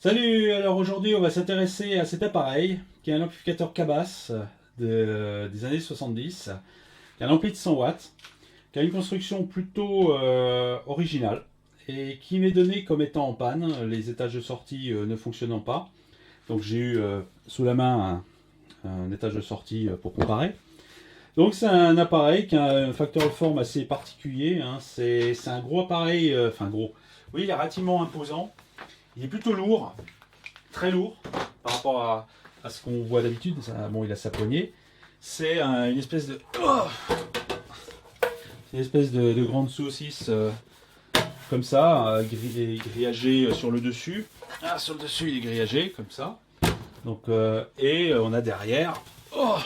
Salut, alors aujourd'hui on va s'intéresser à cet appareil qui est un amplificateur Cabas des années 70, qui a un ampli de 100 watts, qui a une construction plutôt originale et qui m'est donné comme étant en panne, les étages de sortie ne fonctionnant pas. Donc j'ai eu sous la main un étage de sortie pour comparer. Donc c'est un appareil qui a un facteur de forme assez particulier, hein. C'est un gros appareil, enfin gros, oui il est relativement imposant, il est plutôt lourd, très lourd par rapport à ce qu'on voit d'habitude. Bon, il a sa poignée. C'est une espèce de grande saucisse comme ça, grillagée sur le dessus. Ah, sur le dessus, il est grillagé comme ça. Donc, et on a derrière. Oh,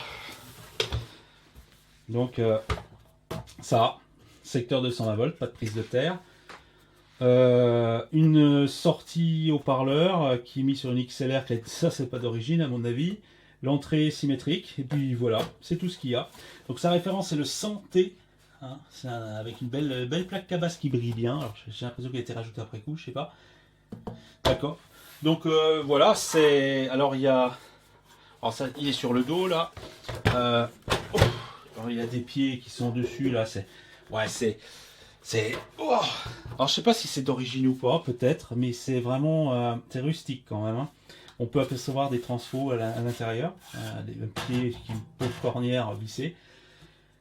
donc, ça, secteur de 120 volts, pas de prise de terre. Une sortie haut-parleur qui est mis sur une XLR, ça c'est pas d'origine à mon avis. L'entrée symétrique, et puis voilà, c'est tout ce qu'il y a. Donc sa référence c'est le 100T, hein, avec une belle plaque Cabas qui brille bien. Alors j'ai l'impression qu'elle a été rajoutée après coup, je sais pas. D'accord. Donc voilà, c'est. Alors il y a. Alors ça, il est sur le dos là. Euh, oh, alors il y a des pieds qui sont dessus là, c'est. Ouais, c'est. Oh, alors je sais pas si c'est d'origine ou pas, peut-être, mais c'est vraiment c'est rustique quand même, hein. On peut apercevoir des transfos à l'intérieur, des pieds qui pauvre cornière vissée.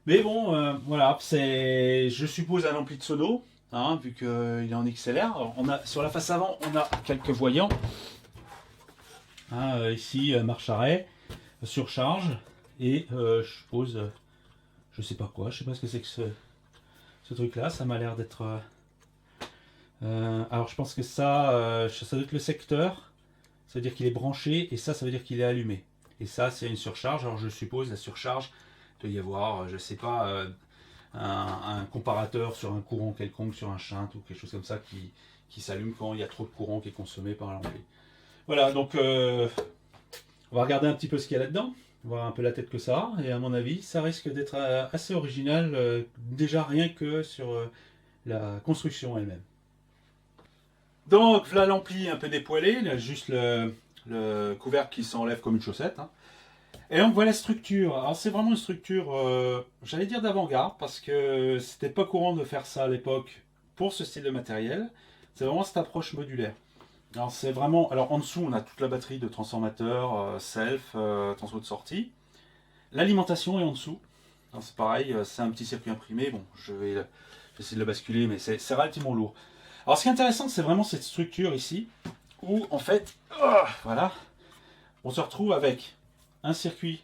Mais bon, voilà, c'est, je suppose, un ampli de sono, hein, vu qu'il est en XLR. Alors, on a, sur la face avant, on a quelques voyants. Hein, ici, marche arrêt, surcharge, et je suppose, je sais pas quoi, je sais pas ce que c'est que ce truc-là. Ça m'a l'air d'être. Alors je pense que ça doit être le secteur. Ça veut dire qu'il est branché et ça veut dire qu'il est allumé. Et ça, c'est une surcharge. Alors je suppose la surcharge, il doit y avoir, je sais pas, un comparateur sur un courant quelconque, sur un shunt ou quelque chose comme ça qui s'allume quand il y a trop de courant qui est consommé par l'ampli. Voilà, donc on va regarder un petit peu ce qu'il y a là-dedans, voir un peu la tête que ça a. Et à mon avis, ça risque d'être assez original, déjà rien que sur la construction elle-même. Donc, voilà l'ampli un peu dépoilé, il y a juste le couvercle qui s'enlève comme une chaussette, hein. Et donc voilà la structure. Alors c'est vraiment une structure, j'allais dire d'avant-garde, parce que c'était pas courant de faire ça à l'époque pour ce style de matériel. C'est vraiment cette approche modulaire. Alors c'est vraiment, alors en dessous on a toute la batterie de transformateurs, self, transfo de sortie. L'alimentation est en dessous. Alors, c'est pareil, c'est un petit circuit imprimé. Bon, je vais essayer de le basculer, mais c'est relativement lourd. Alors ce qui est intéressant, c'est vraiment cette structure ici, où en fait, voilà, on se retrouve avec un circuit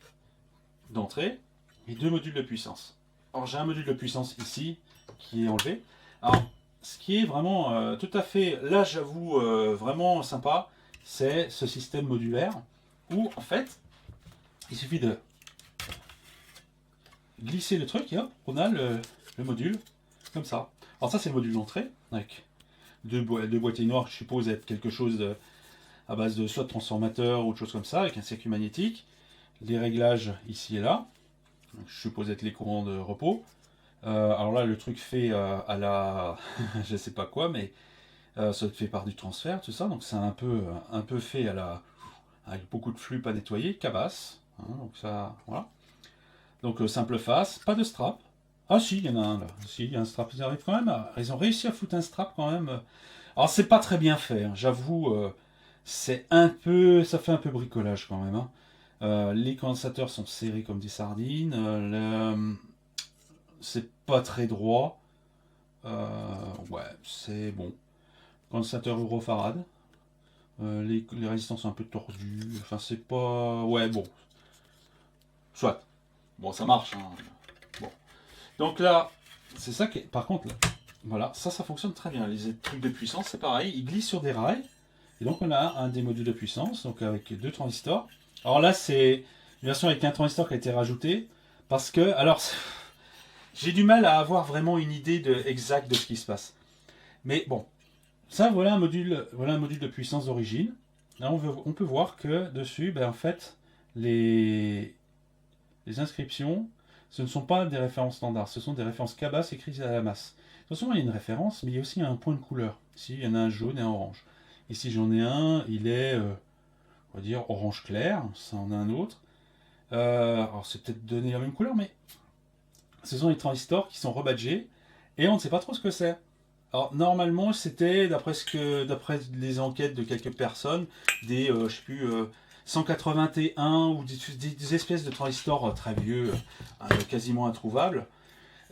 d'entrée et deux modules de puissance. Alors j'ai un module de puissance ici qui est enlevé. Alors ce qui est vraiment tout à fait, là j'avoue, vraiment sympa, c'est ce système modulaire où en fait il suffit de glisser le truc et hop, on a le module comme ça. Alors ça c'est le module d'entrée avec deux boîtiers noirs, je suppose être quelque chose à base de soit de transformateur ou autre chose comme ça, avec un circuit magnétique. Les réglages ici et là, je suppose être les courants de repos. Alors là, le truc fait à la, je sais pas quoi, mais ça fait par du transfert, tout ça. Donc c'est un peu fait à la, avec beaucoup de flux pas nettoyés, Cabas, hein, donc ça, voilà. Donc simple face, pas de strap. Ah si, il y en a un là. Si, il y a un strap. Ils arrivent quand même. Ils ont réussi à foutre un strap quand même. Alors c'est pas très bien fait, hein, j'avoue. C'est un peu, ça fait un peu bricolage quand même, hein. Les condensateurs sont serrés comme des sardines. C'est pas très droit. Ouais, c'est bon. Condensateur Eurofarad. Les résistances sont un peu tordues. Enfin, c'est pas. Ouais, bon. Soit. Bon, ça marche, hein. Bon. Donc là, c'est ça qui est. Par contre, là, voilà, ça fonctionne très bien. Les trucs de puissance, c'est pareil. Ils glissent sur des rails. Et donc, on a un des modules de puissance, donc avec deux transistors. Alors là, c'est une version avec un transistor qui a été rajouté. Parce que, alors, j'ai du mal à avoir vraiment une idée exacte de ce qui se passe. Mais bon, ça, voilà un module de puissance d'origine. Là, on peut voir que dessus, ben, en fait, les, les inscriptions, ce ne sont pas des références standards, ce sont des références Cabas écrites à la masse. De toute façon, il y a une référence, mais il y a aussi un point de couleur. Ici, il y en a un jaune et un orange. Ici j'en ai un, il est, on va dire, orange clair, ça en a un autre. Alors c'est peut-être donné la même couleur, mais ce sont les transistors qui sont rebadgés, et on ne sait pas trop ce que c'est. Alors normalement c'était, d'après les enquêtes de quelques personnes, des, je sais plus, 181 ou des espèces de transistors très vieux, quasiment introuvables.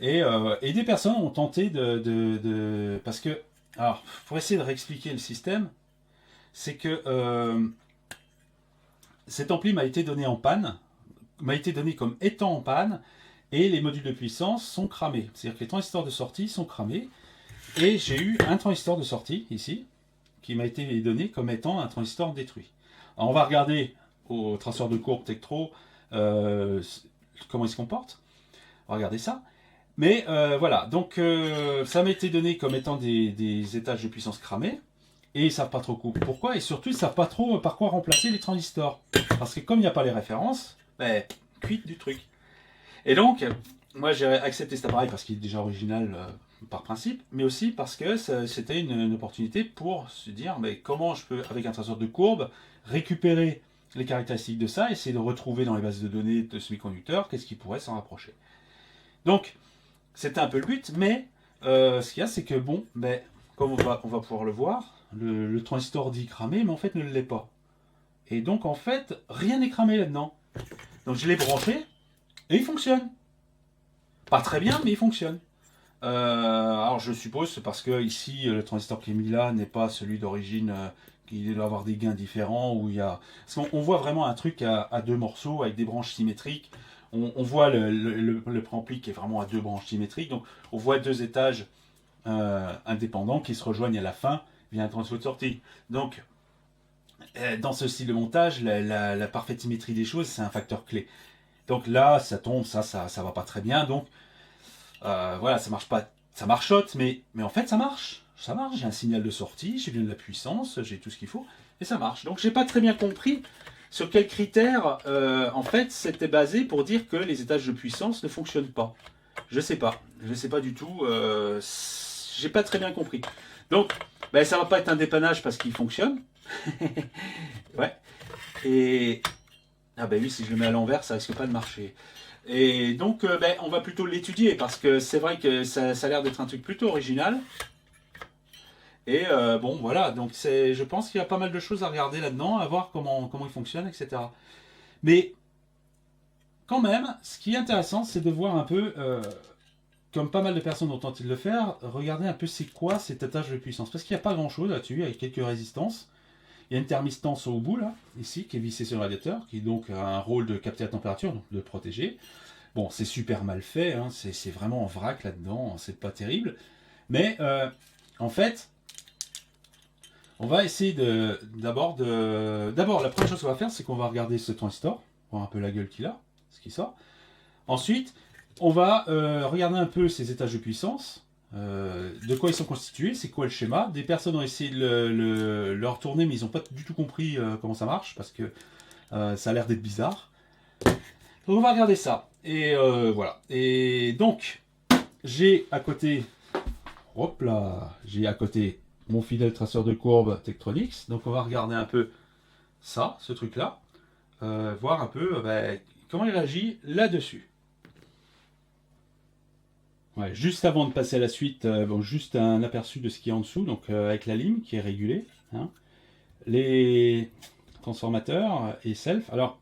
Et des personnes ont tenté parce que, alors, pour essayer de réexpliquer le système, c'est que cet ampli m'a été donné en panne, m'a été donné comme étant en panne, et les modules de puissance sont cramés. C'est-à-dire que les transistors de sortie sont cramés, et j'ai eu un transistor de sortie, ici, qui m'a été donné comme étant un transistor détruit. Alors, on va regarder au transistor de courbe Tektro comment il se comporte. On va regarder ça. Mais voilà, donc ça m'a été donné comme étant des étages de puissance cramés. Et ils ne savent pas trop pourquoi. Et surtout, ils ne savent pas trop par quoi remplacer les transistors. Parce que comme il n'y a pas les références, ben, cuite du truc. Et donc, moi j'ai accepté cet appareil parce qu'il est déjà original par principe. Mais aussi parce que c'était une opportunité pour se dire mais comment je peux, avec un transistor de courbe, récupérer les caractéristiques de ça, essayer de retrouver dans les bases de données de semi-conducteurs qu'est-ce qui pourrait s'en rapprocher. Donc, c'était un peu le but, mais ce qu'il y a, c'est que bon, ben, comme on va pouvoir le voir, le transistor dit cramé, mais en fait ne l'est pas. Et donc en fait, rien n'est cramé là-dedans. Donc je l'ai branché, et il fonctionne. Pas très bien, mais il fonctionne. Alors je suppose, c'est parce que ici, le transistor qui est mis là n'est pas celui d'origine, qui doit avoir des gains différents, où il y a... Parce qu'on voit vraiment un truc à deux morceaux, avec des branches symétriques. On voit le préampli qui est vraiment à deux branches symétriques, donc on voit deux étages indépendants qui se rejoignent à la fin via un transfo de sortie. Donc, dans ce style de montage, la parfaite symétrie des choses, c'est un facteur clé. Donc là, ça tombe, ça va pas très bien, donc voilà, ça marche pas, ça marchote, mais en fait ça marche, j'ai un signal de sortie, j'ai bien de la puissance, j'ai tout ce qu'il faut, et ça marche. Donc j'ai pas très bien compris sur quels critères, en fait, c'était basé pour dire que les étages de puissance ne fonctionnent pas. Je sais pas du tout. J'ai pas très bien compris. Donc, ben, ça va pas être un dépannage parce qu'il fonctionne. Ouais. Et ah ben oui, si je le mets à l'envers, ça risque pas de marcher. Et donc, ben, on va plutôt l'étudier parce que c'est vrai que ça a l'air d'être un truc plutôt original. Et bon, voilà, donc je pense qu'il y a pas mal de choses à regarder là-dedans, à voir comment il fonctionne, etc. Mais quand même, ce qui est intéressant, c'est de voir un peu, comme pas mal de personnes ont tenté de le faire, regarder un peu c'est quoi cet étage de puissance. Parce qu'il n'y a pas grand-chose là-dessus, avec quelques résistances. Il y a une thermistance au bout, là, ici, qui est vissée sur le radiateur, qui donc a un rôle de capter la température, donc de protéger. Bon, c'est super mal fait, hein, c'est vraiment en vrac là-dedans, c'est pas terrible. Mais en fait, on va essayer d'abord, la première chose qu'on va faire, c'est qu'on va regarder ce transistor, voir un peu la gueule qu'il a, ce qui sort. Ensuite, on va regarder un peu ces étages de puissance, de quoi ils sont constitués, c'est quoi le schéma. Des personnes ont essayé de le retourner, mais ils n'ont pas du tout compris comment ça marche, parce que ça a l'air d'être bizarre. Donc on va regarder ça. Et voilà. Et donc, j'ai à côté... Hop là, j'ai à côté mon fidèle traceur de courbe Tektronix. Donc on va regarder un peu ça, ce truc-là. Voir un peu comment il réagit là-dessus. Ouais, juste avant de passer à la suite, bon, juste un aperçu de ce qu'il y a en dessous, donc avec la lime qui est régulée. Hein. Les transformateurs et self. Alors,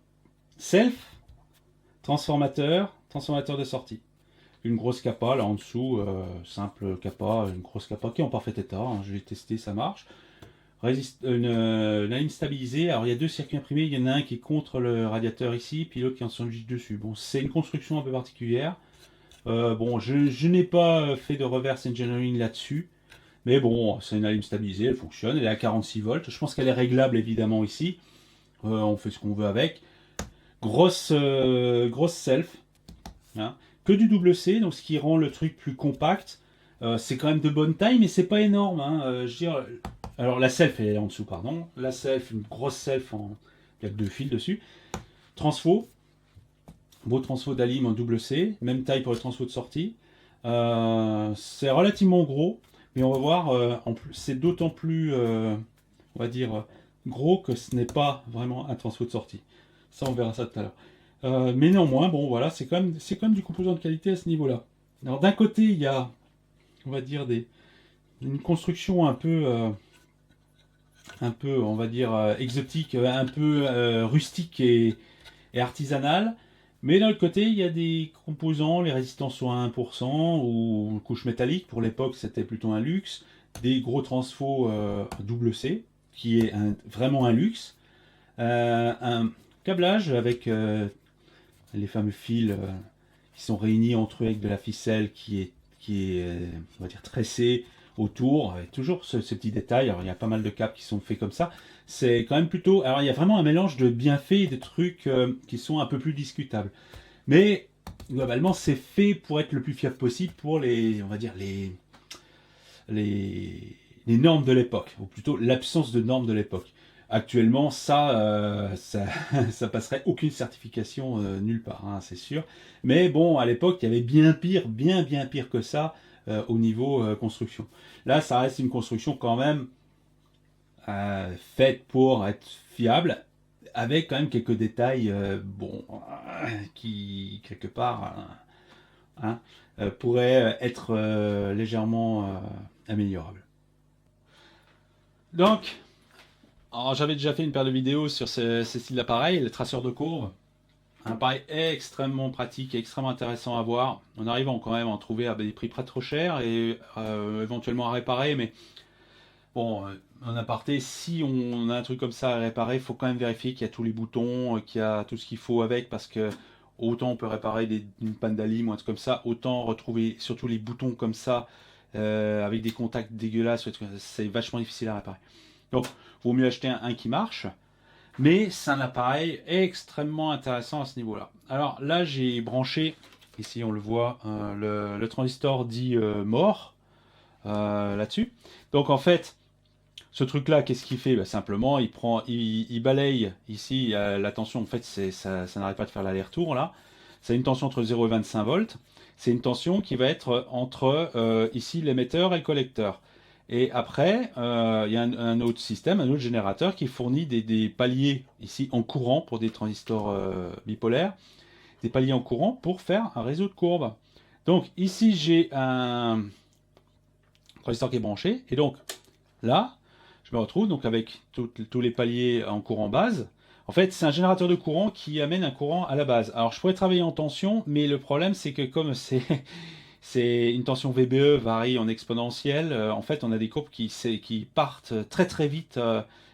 self, transformateur de sortie. Une grosse capa là en dessous, simple capa, une grosse capa qui est en parfait état, hein, je l'ai testé, ça marche. Une ligne stabilisée, alors il y a deux circuits imprimés, il y en a un qui est contre le radiateur ici, puis l'autre qui est en juste dessus. Bon, c'est une construction un peu particulière. Bon, je n'ai pas fait de reverse engineering là-dessus, mais bon, c'est une ligne stabilisée, elle fonctionne, elle est à 46 volts. Je pense qu'elle est réglable évidemment ici. On fait ce qu'on veut avec. Grosse self. Hein. Que du double C, donc ce qui rend le truc plus compact. C'est quand même de bonne taille, mais c'est pas énorme. Hein. Je veux dire, alors la self elle est en dessous, pardon. La self, une grosse self en plaque de fil dessus. Transfo, beau transfo d'Alim en double C, même taille pour le transfo de sortie. C'est relativement gros, mais on va voir. C'est d'autant plus on va dire, gros que ce n'est pas vraiment un transfo de sortie. Ça, on verra ça tout à l'heure. Mais néanmoins, bon, voilà, c'est quand même du composant de qualité à ce niveau-là. Alors, d'un côté, il y a, on va dire, une construction un peu, on va dire, exotique, un peu rustique et artisanale. Mais d'un autre côté, il y a des composants, les résistances sont à 1%, ou couche métallique, pour l'époque c'était plutôt un luxe, des gros transfos double C, qui est vraiment un luxe, un câblage avec les fameux fils qui sont réunis entre eux avec de la ficelle qui est on va dire, tressée autour, avec toujours ce petit détail. Alors il y a pas mal de câbles qui sont faits comme ça. C'est quand même plutôt. Alors il y a vraiment un mélange de bienfaits et de trucs qui sont un peu plus discutables. Mais globalement, c'est fait pour être le plus fiable possible pour les, on va dire, les normes de l'époque, ou plutôt l'absence de normes de l'époque. Actuellement, ça passerait aucune certification nulle part, hein, c'est sûr. Mais bon, à l'époque, il y avait bien pire, bien pire que ça au niveau construction. Là, ça reste une construction quand même faite pour être fiable, avec quand même quelques détails, bon, qui quelque part hein, pourraient être légèrement améliorables. Donc, alors, j'avais déjà fait une paire de vidéos sur ce style d'appareil, le traceur de courbe. Un appareil extrêmement pratique et extrêmement intéressant à voir. On arrive quand même à en trouver à des prix pas trop chers et éventuellement à réparer. Mais bon, en aparté, si on a un truc comme ça à réparer, il faut quand même vérifier qu'il y a tous les boutons, qu'il y a tout ce qu'il faut avec, parce que autant on peut réparer une panne d'alim ou un truc comme ça, autant retrouver surtout les boutons comme ça avec des contacts dégueulasses, c'est vachement difficile à réparer. Donc, vaut mieux acheter un qui marche, mais c'est un appareil extrêmement intéressant à ce niveau-là. Alors là, j'ai branché, ici on le voit, le transistor dit mort là-dessus. Donc en fait, ce truc-là, qu'est-ce qu'il fait? Bah, simplement, il balaye ici la tension. En fait, ça n'arrête pas de faire l'aller-retour là. C'est une tension entre 0 et 25 volts. C'est une tension qui va être entre ici l'émetteur et le collecteur. Et après, il y a un autre système, un autre générateur qui fournit des paliers ici en courant pour des transistors bipolaires, des paliers en courant pour faire un réseau de courbes. Donc ici j'ai un transistor qui est branché et donc là je me retrouve donc avec tous les paliers en courant base. En fait, c'est un générateur de courant qui amène un courant à la base. Alors, je pourrais travailler en tension, mais le problème, c'est que comme c'est une tension VBE varie en exponentielle, en fait, on a des courbes qui partent très vite,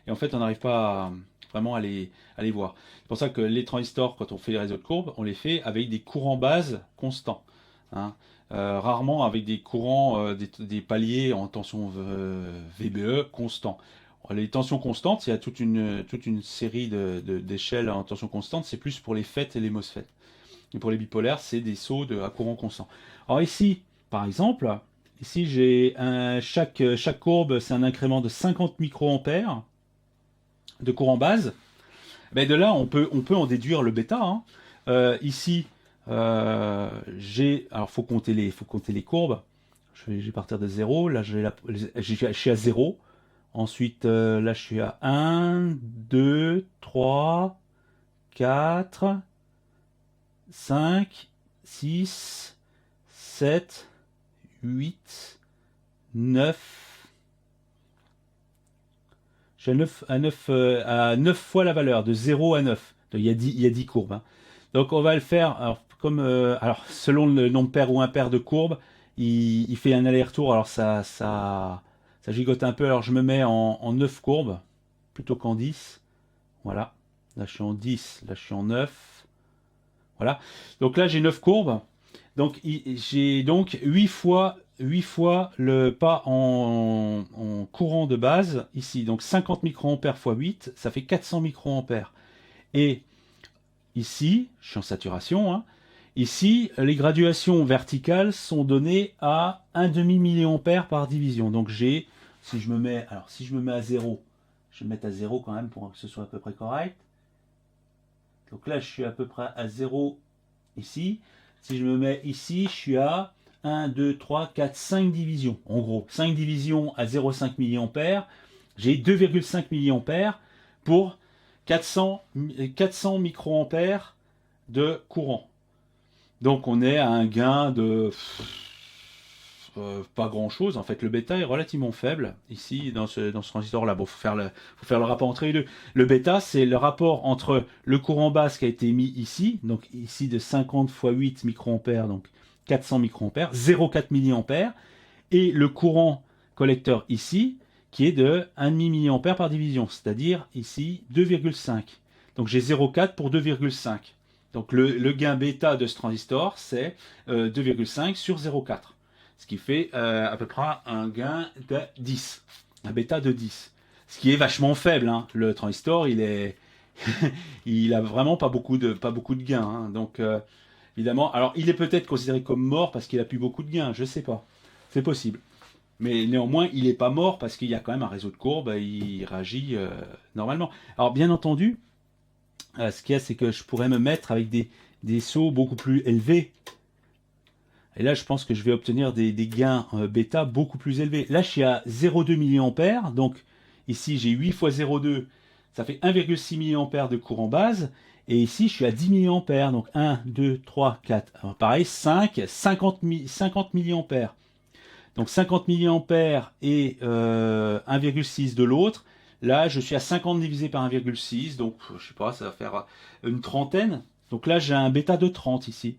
et en fait, on n'arrive pas vraiment à les voir. C'est pour ça que les transistors, quand on fait les réseaux de courbes, on les fait avec des courants base constants, hein. Rarement avec des courants, des paliers en tension VBE constants. Les tensions constantes, il y a toute une série d'échelles en tension constante, c'est plus pour les FET et les MOSFET. Et pour les bipolaires, c'est des sauts à courant constant. Alors ici, par exemple, ici j'ai chaque courbe, c'est un incrément de 50 microampères de courant base. Mais de là, on peut en déduire le bêta, hein. Ici, alors faut compter les courbes. Je vais partir de 0. Là, je suis à 0. Ensuite, là, je suis à 1, 2, 3, 4, 5, 6, 7, 8, 9. Je suis à 9 fois la valeur, de 0 à 9. Donc, il y a 10 courbes, hein. Donc on va le faire, alors, alors selon le nombre pair ou impair de courbes, il fait un aller-retour, alors ça gigote un peu, alors je me mets en 9 courbes, plutôt qu'en 10. Voilà, là je suis en 10, là je suis en 9. Voilà, donc là j'ai 9 courbes, donc j'ai donc 8 fois le pas en courant de base, ici, donc 50 microampères x 8, ça fait 400 microampères. Et ici, je suis en saturation, hein. Ici, les graduations verticales sont données à 1,5 milliampère par division. Donc si je me mets à 0, je vais me mettre à 0 quand même pour que ce soit à peu près correct. Donc là, je suis à peu près à 0 ici. Si je me mets ici, je suis à 1, 2, 3, 4, 5 divisions. En gros, 5 divisions à 0,5 milliampère. j'ai 2,5 milliampères pour 400 microampères de courant. Donc on est à un gain de pas grand chose. En fait, le bêta est relativement faible ici dans ce transistor là. Bon, faut faire le rapport entre les deux. Le bêta, c'est le rapport entre le courant base qui a été mis ici, donc ici de 50 x 8 microampères, donc 400 microampères, 0,4 milliampères, et le courant collecteur ici, qui est de 1,5 mA par division, c'est-à-dire ici 2,5. Donc j'ai 0,4 pour 2,5. Donc le gain bêta de ce transistor, c'est 2,5 sur 0,4. Ce qui fait à peu près un gain de 10. Un bêta de 10. Ce qui est vachement faible. Hein. Le transistor, il a vraiment pas beaucoup de gains. Hein. Donc évidemment, alors il est peut-être considéré comme mort parce qu'il a plus beaucoup de gains, je sais pas. C'est possible. Mais néanmoins, il n'est pas mort parce qu'il y a quand même un réseau de courbes, il réagit normalement. Alors bien entendu, ce qu'il y a, c'est que je pourrais me mettre avec des sauts beaucoup plus élevés. Et là, je pense que je vais obtenir des gains bêta beaucoup plus élevés. Là, je suis à 0,2 mA, donc ici j'ai 8 x 0,2, ça fait 1,6 mA de courant base. Et ici, je suis à 10 mA, donc 1, 2, 3, 4. Alors, pareil, 5, 50 mA. Donc 50 mA et 1,6 de l'autre. Là, je suis à 50 divisé par 1,6, donc je sais pas, ça va faire une trentaine. Donc là, j'ai un bêta de 30 ici.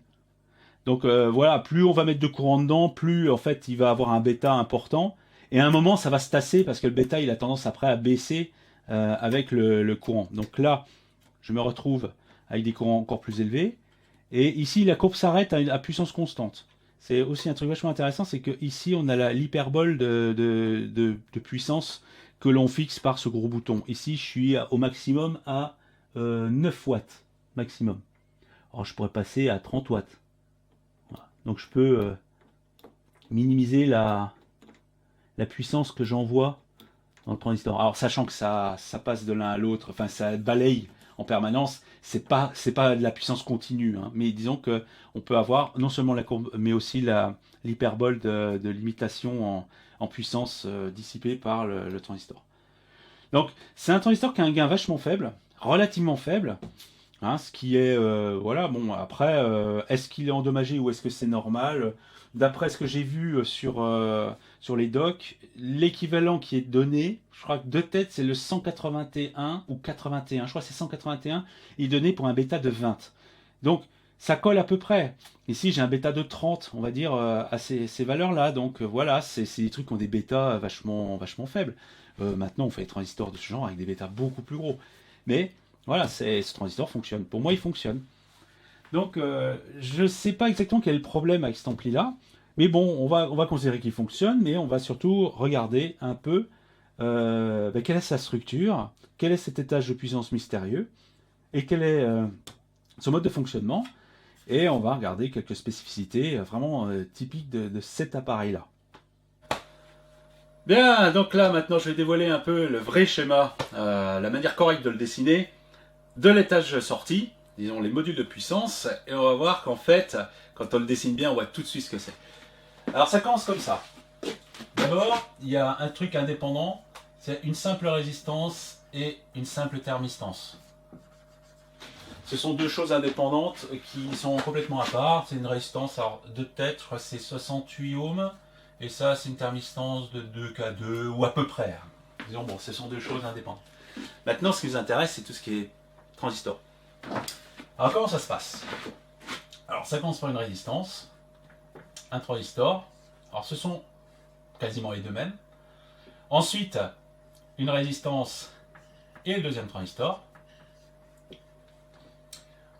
Donc voilà, plus on va mettre de courant dedans, plus en fait il va avoir un bêta important. Et à un moment, ça va se tasser parce que le bêta, il a tendance après à baisser avec le courant. Donc là, je me retrouve avec des courants encore plus élevés. Et ici, la courbe s'arrête à puissance constante. C'est aussi un truc vachement intéressant, c'est que ici on a l'hyperbole de puissance que l'on fixe par ce gros bouton. Ici, je suis au maximum à 9 watts maximum. Alors je pourrais passer à 30 watts. Voilà. Donc je peux minimiser la puissance que j'envoie dans le transistor. Alors sachant que ça passe de l'un à l'autre, enfin ça balaye en permanence, c'est pas de la puissance continue, hein. Mais disons que on peut avoir non seulement la courbe, mais aussi l'hyperbole de limitation en puissance dissipée par le transistor. Donc c'est un transistor qui a un gain vachement faible, relativement faible, hein, ce qui est voilà. Bon, après, est-ce qu'il est endommagé ou est-ce que c'est normal? D'après ce que j'ai vu sur les docs, l'équivalent qui est donné, je crois que de tête c'est le 181 ou 81, je crois que c'est 181, il est donné pour un bêta de 20. Donc ça colle à peu près. Ici j'ai un bêta de 30, on va dire, à ces valeurs-là. Donc voilà, c'est des trucs qui ont des bêtas vachement faibles. Maintenant on fait des transistors de ce genre avec des bêtas beaucoup plus gros. Mais voilà, ce transistor fonctionne. Pour moi il fonctionne. Donc, je ne sais pas exactement quel est le problème avec cet ampli-là. Mais bon, on va considérer qu'il fonctionne, mais on va surtout regarder un peu quelle est sa structure, quel est cet étage de puissance mystérieux, et quel est son mode de fonctionnement. Et on va regarder quelques spécificités vraiment typiques de cet appareil-là. Bien, donc là, maintenant, je vais dévoiler un peu le vrai schéma, la manière correcte de le dessiner, de l'étage sortie, disons les modules de puissance, et on va voir qu'en fait, quand on le dessine bien, on voit tout de suite ce que c'est. Alors ça commence comme ça. D'abord, il y a un truc indépendant, c'est une simple résistance et une simple thermistance. Ce sont deux choses indépendantes qui sont complètement à part. C'est une résistance alors, de tête, je crois que c'est 68 ohms, et ça c'est une thermistance de 2K2, ou à peu près. Disons, bon, ce sont deux choses indépendantes. Maintenant, ce qui nous intéresse, c'est tout ce qui est transistor. Alors comment ça se passe? Alors ça commence par une résistance, un transistor, alors ce sont quasiment les deux mêmes. Ensuite, une résistance et le deuxième transistor.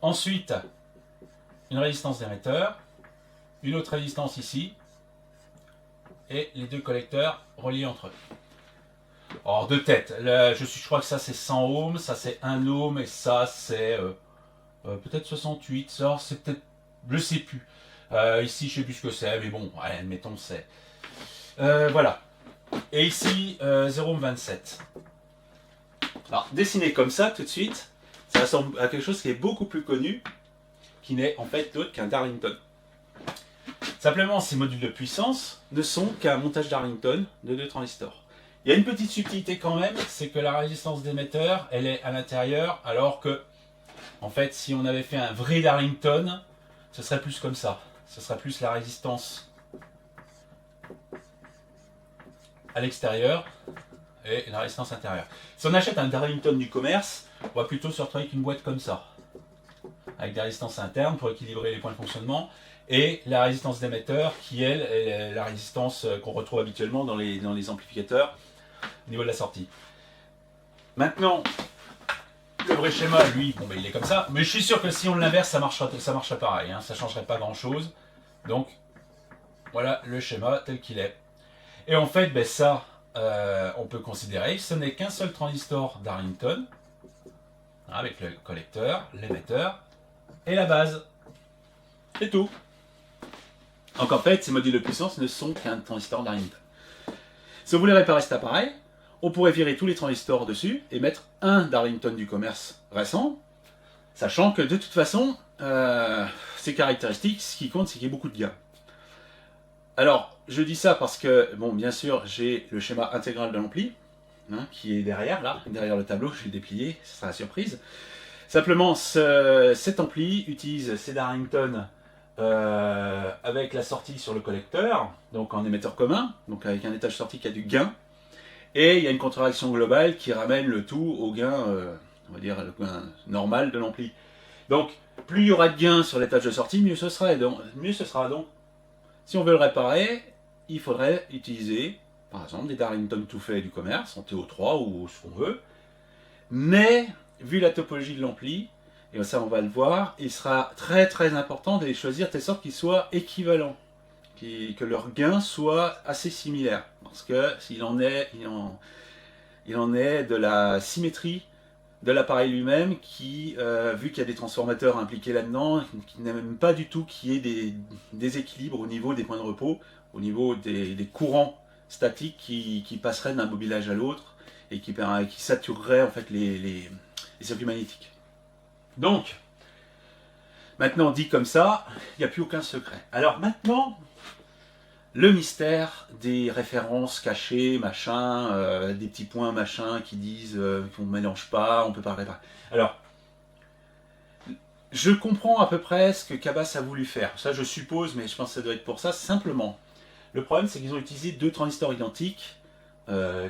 Ensuite, une résistance d'émetteur, une autre résistance ici, et les deux collecteurs reliés entre eux. Alors de tête, là, je crois que ça c'est 100 ohms, ça c'est 1 ohm, et ça c'est... peut-être 68, ça c'est peut-être, je sais plus. Ici je sais plus ce que c'est, mais bon, allez, admettons c'est. Voilà. Et ici 0,27. Alors dessiné comme ça tout de suite, ça ressemble à quelque chose qui est beaucoup plus connu, qui n'est en fait d'autre qu'un Darlington. Simplement ces modules de puissance ne sont qu'un montage Darlington de deux transistors. Il y a une petite subtilité quand même, c'est que la résistance d'émetteur, elle est à l'intérieur, alors que, en fait, si on avait fait un vrai Darlington, ce serait plus comme ça. Ce serait plus la résistance à l'extérieur et la résistance intérieure. Si on achète un Darlington du commerce, on va plutôt se retrouver avec une boîte comme ça, avec des résistances internes pour équilibrer les points de fonctionnement, et la résistance d'émetteur qui, elle, est la résistance qu'on retrouve habituellement dans les amplificateurs au niveau de la sortie. Maintenant, le vrai schéma, lui, bon, ben, il est comme ça, mais je suis sûr que si on l'inverse, ça marcherait pareil, hein, ça ne changerait pas grand-chose. Donc, voilà le schéma tel qu'il est. Et en fait, ben, ça, on peut considérer que ce n'est qu'un seul transistor Darlington, avec le collecteur, l'émetteur et la base. C'est tout. Donc en fait, ces modules de puissance ne sont qu'un transistor Darlington. Si on voulait réparer cet appareil, on pourrait virer tous les transistors dessus et mettre un Darlington du commerce récent, sachant que de toute façon, ces caractéristiques, ce qui compte, c'est qu'il y ait beaucoup de gains. Alors, je dis ça parce que, bon, bien sûr, j'ai le schéma intégral de l'ampli, hein, qui est derrière, là, derrière le tableau, je l'ai déplié, ce sera la surprise. Simplement, cet ampli utilise ces Darlington avec la sortie sur le collecteur, donc en émetteur commun, donc avec un étage sortie qui a du gain, et il y a une contre-réaction globale qui ramène le tout au gain, on va dire, le gain normal de l'ampli. Donc, plus il y aura de gain sur l'étage de sortie, mieux ce sera. Donc, si on veut le réparer, il faudrait utiliser, par exemple, des Darlington tout faits du commerce, en TO3 ou ce qu'on veut, mais, vu la topologie de l'ampli, et ça on va le voir, il sera très très important de les choisir de telle sorte qu'ils soient équivalents, que leur gain soit assez similaire, parce que s'il en est, il en est de la symétrie de l'appareil lui-même qui, vu qu'il y a des transformateurs impliqués là-dedans, qui n'aime pas du tout qu'il y ait des déséquilibres au niveau des points de repos, au niveau des courants statiques qui passeraient d'un mobilage à l'autre et qui satureraient en fait les circuits magnétiques. Donc, maintenant dit comme ça, il n'y a plus aucun secret. Alors maintenant, le mystère des références cachées, machin, des petits points, machin, qui disent qu'on ne mélange pas, on peut pas réparer. Alors, je comprends à peu près ce que Cabas a voulu faire. Ça, je suppose, mais je pense que ça doit être pour ça. Simplement, le problème, c'est qu'ils ont utilisé deux transistors identiques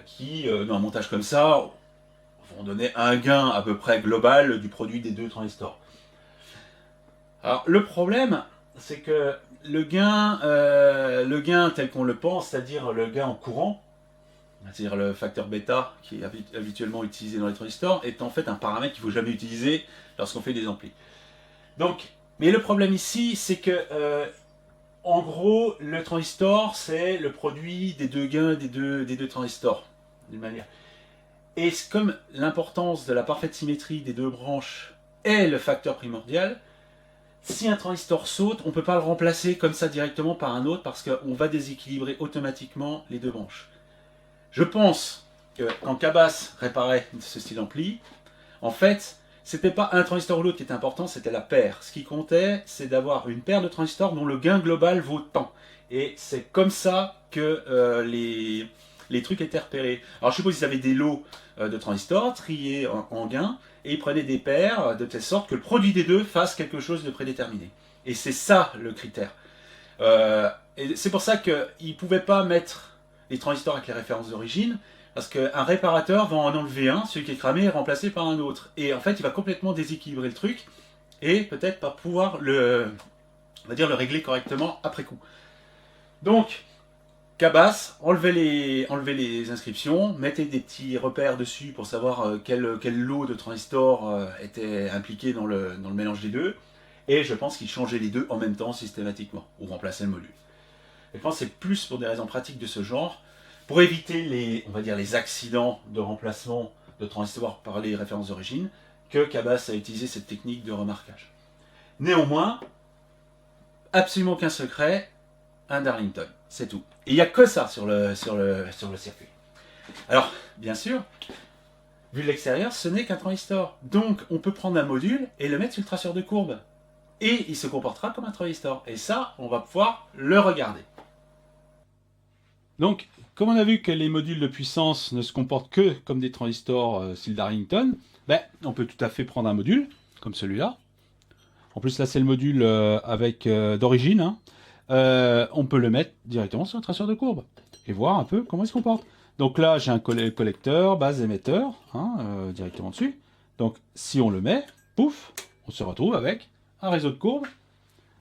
qui, dans un montage comme ça, vont donner un gain à peu près global du produit des deux transistors. Alors, le problème, c'est que le gain tel qu'on le pense, c'est-à-dire le gain en courant, c'est-à-dire le facteur bêta qui est habituellement utilisé dans les transistors, est en fait un paramètre qu'il ne faut jamais utiliser lorsqu'on fait des amplis. Donc, mais le problème ici, c'est que en gros, le transistor, c'est le produit des deux gains des deux transistors, d'une manière. Et comme l'importance de la parfaite symétrie des deux branches est le facteur primordial, si un transistor saute, on ne peut pas le remplacer comme ça directement par un autre parce qu'on va déséquilibrer automatiquement les deux branches. Je pense que quand Cabas réparait ce style ampli, en fait, c'était pas un transistor ou l'autre qui était important, c'était la paire. Ce qui comptait, c'est d'avoir une paire de transistors dont le gain global vaut tant. Et c'est comme ça que les trucs étaient repérés. Alors je suppose qu'ils avaient des lots de transistors triés en gains, et ils prenaient des paires de telle sorte que le produit des deux fasse quelque chose de prédéterminé. Et c'est ça le critère. Et c'est pour ça qu'ils ne pouvaient pas mettre les transistors avec les références d'origine, parce qu'un réparateur va en enlever un, celui qui est cramé est remplacé par un autre. Et en fait, il va complètement déséquilibrer le truc, et peut-être pas pouvoir le régler correctement après coup. Donc, Cabas, enlevez les inscriptions, mettez des petits repères dessus pour savoir quel lot de transistors était impliqué dans le mélange des deux, et je pense qu'il changeait les deux en même temps systématiquement, ou remplaçait le module. Je pense que c'est plus pour des raisons pratiques de ce genre, pour éviter les accidents de remplacement de transistors par les références d'origine, que Cabas a utilisé cette technique de remarquage. Néanmoins, absolument aucun secret, un Darlington, c'est tout. Et il n'y a que ça sur le circuit. Alors, bien sûr, vu de l'extérieur, ce n'est qu'un transistor. Donc, on peut prendre un module et le mettre sur le traceur de courbe. Et il se comportera comme un transistor. Et ça, on va pouvoir le regarder. Donc, comme on a vu que les modules de puissance ne se comportent que comme des transistors style Darlington, ben, on peut tout à fait prendre un module, comme celui-là. En plus, là, c'est le module d'origine. Hein. On peut le mettre directement sur un traceur de courbe et voir un peu comment il se comporte. Donc là, j'ai un collecteur, base émetteur, hein, directement dessus. Donc, si on le met, pouf, on se retrouve avec un réseau de courbes,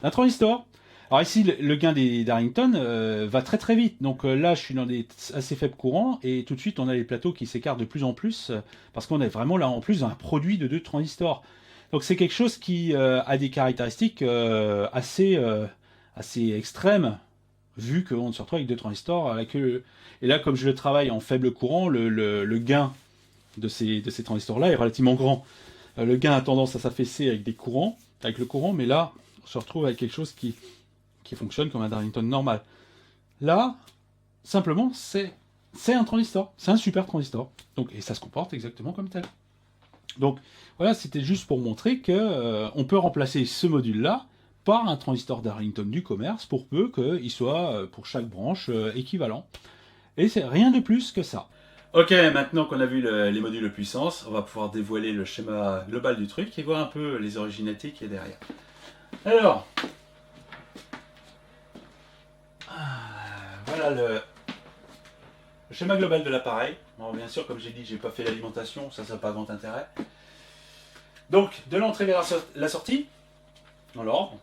un transistor. Alors ici, le gain des Darlington va très très vite. Donc là, je suis dans des assez faibles courants et tout de suite, on a les plateaux qui s'écartent de plus en plus parce qu'on est vraiment là en plus dans un produit de 2 transistors. Donc c'est quelque chose qui a des caractéristiques assez extrêmes vu qu'on se retrouve avec 2 transistors. Et là, comme je le travaille en faible courant, le gain de ces transistors-là est relativement grand. Le gain a tendance à s'affaisser avec le courant, mais là, on se retrouve avec quelque chose qui fonctionne comme un Darlington normal. Là, simplement, c'est un transistor. C'est un super transistor. Donc, et ça se comporte exactement comme tel. Donc, voilà, c'était juste pour montrer que on peut remplacer ce module-là par un transistor Darlington du commerce pour peu qu'il soit, pour chaque branche, équivalent. Et c'est rien de plus que ça. Ok, maintenant qu'on a vu les modules de puissance, on va pouvoir dévoiler le schéma global du truc et voir un peu les originalités qu'il y a derrière. Alors, voilà le schéma global de l'appareil. Bon, bien sûr, comme j'ai dit, j'ai pas fait l'alimentation, ça n'a pas grand intérêt. Donc, de l'entrée vers la sortie, dans l'ordre.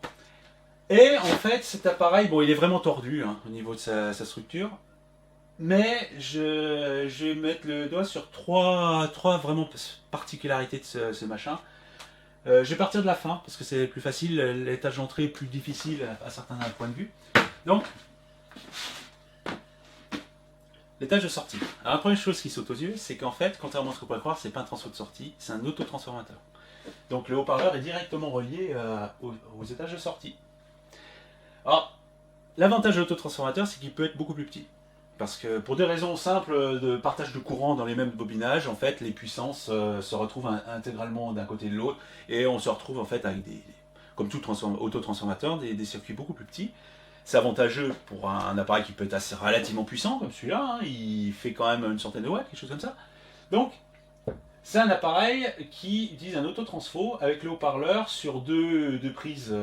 Et en fait, cet appareil, bon, il est vraiment tordu hein, au niveau de sa structure. Mais je vais mettre le doigt sur trois vraiment particularités de ce machin. Je vais partir de la fin, parce que c'est plus facile, l'étage d'entrée est plus difficile à certains points de vue. Donc, l'étage de sortie. Alors la première chose qui saute aux yeux, c'est qu'en fait, contrairement à ce qu'on pourrait croire, c'est pas un transfo de sortie, c'est un autotransformateur. Donc le haut-parleur est directement relié aux étages de sortie. Alors, l'avantage de l'autotransformateur, c'est qu'il peut être beaucoup plus petit. Parce que pour des raisons simples de partage de courant dans les mêmes bobinages, en fait, les puissances se retrouvent intégralement d'un côté et de l'autre, et on se retrouve en fait avec comme tout autotransformateur, des circuits beaucoup plus petits. C'est avantageux pour un appareil qui peut être assez relativement puissant, comme celui-là, hein, il fait quand même une centaine de watts, quelque chose comme ça. Donc, c'est un appareil qui utilise un autotransfo avec le haut-parleur sur deux prises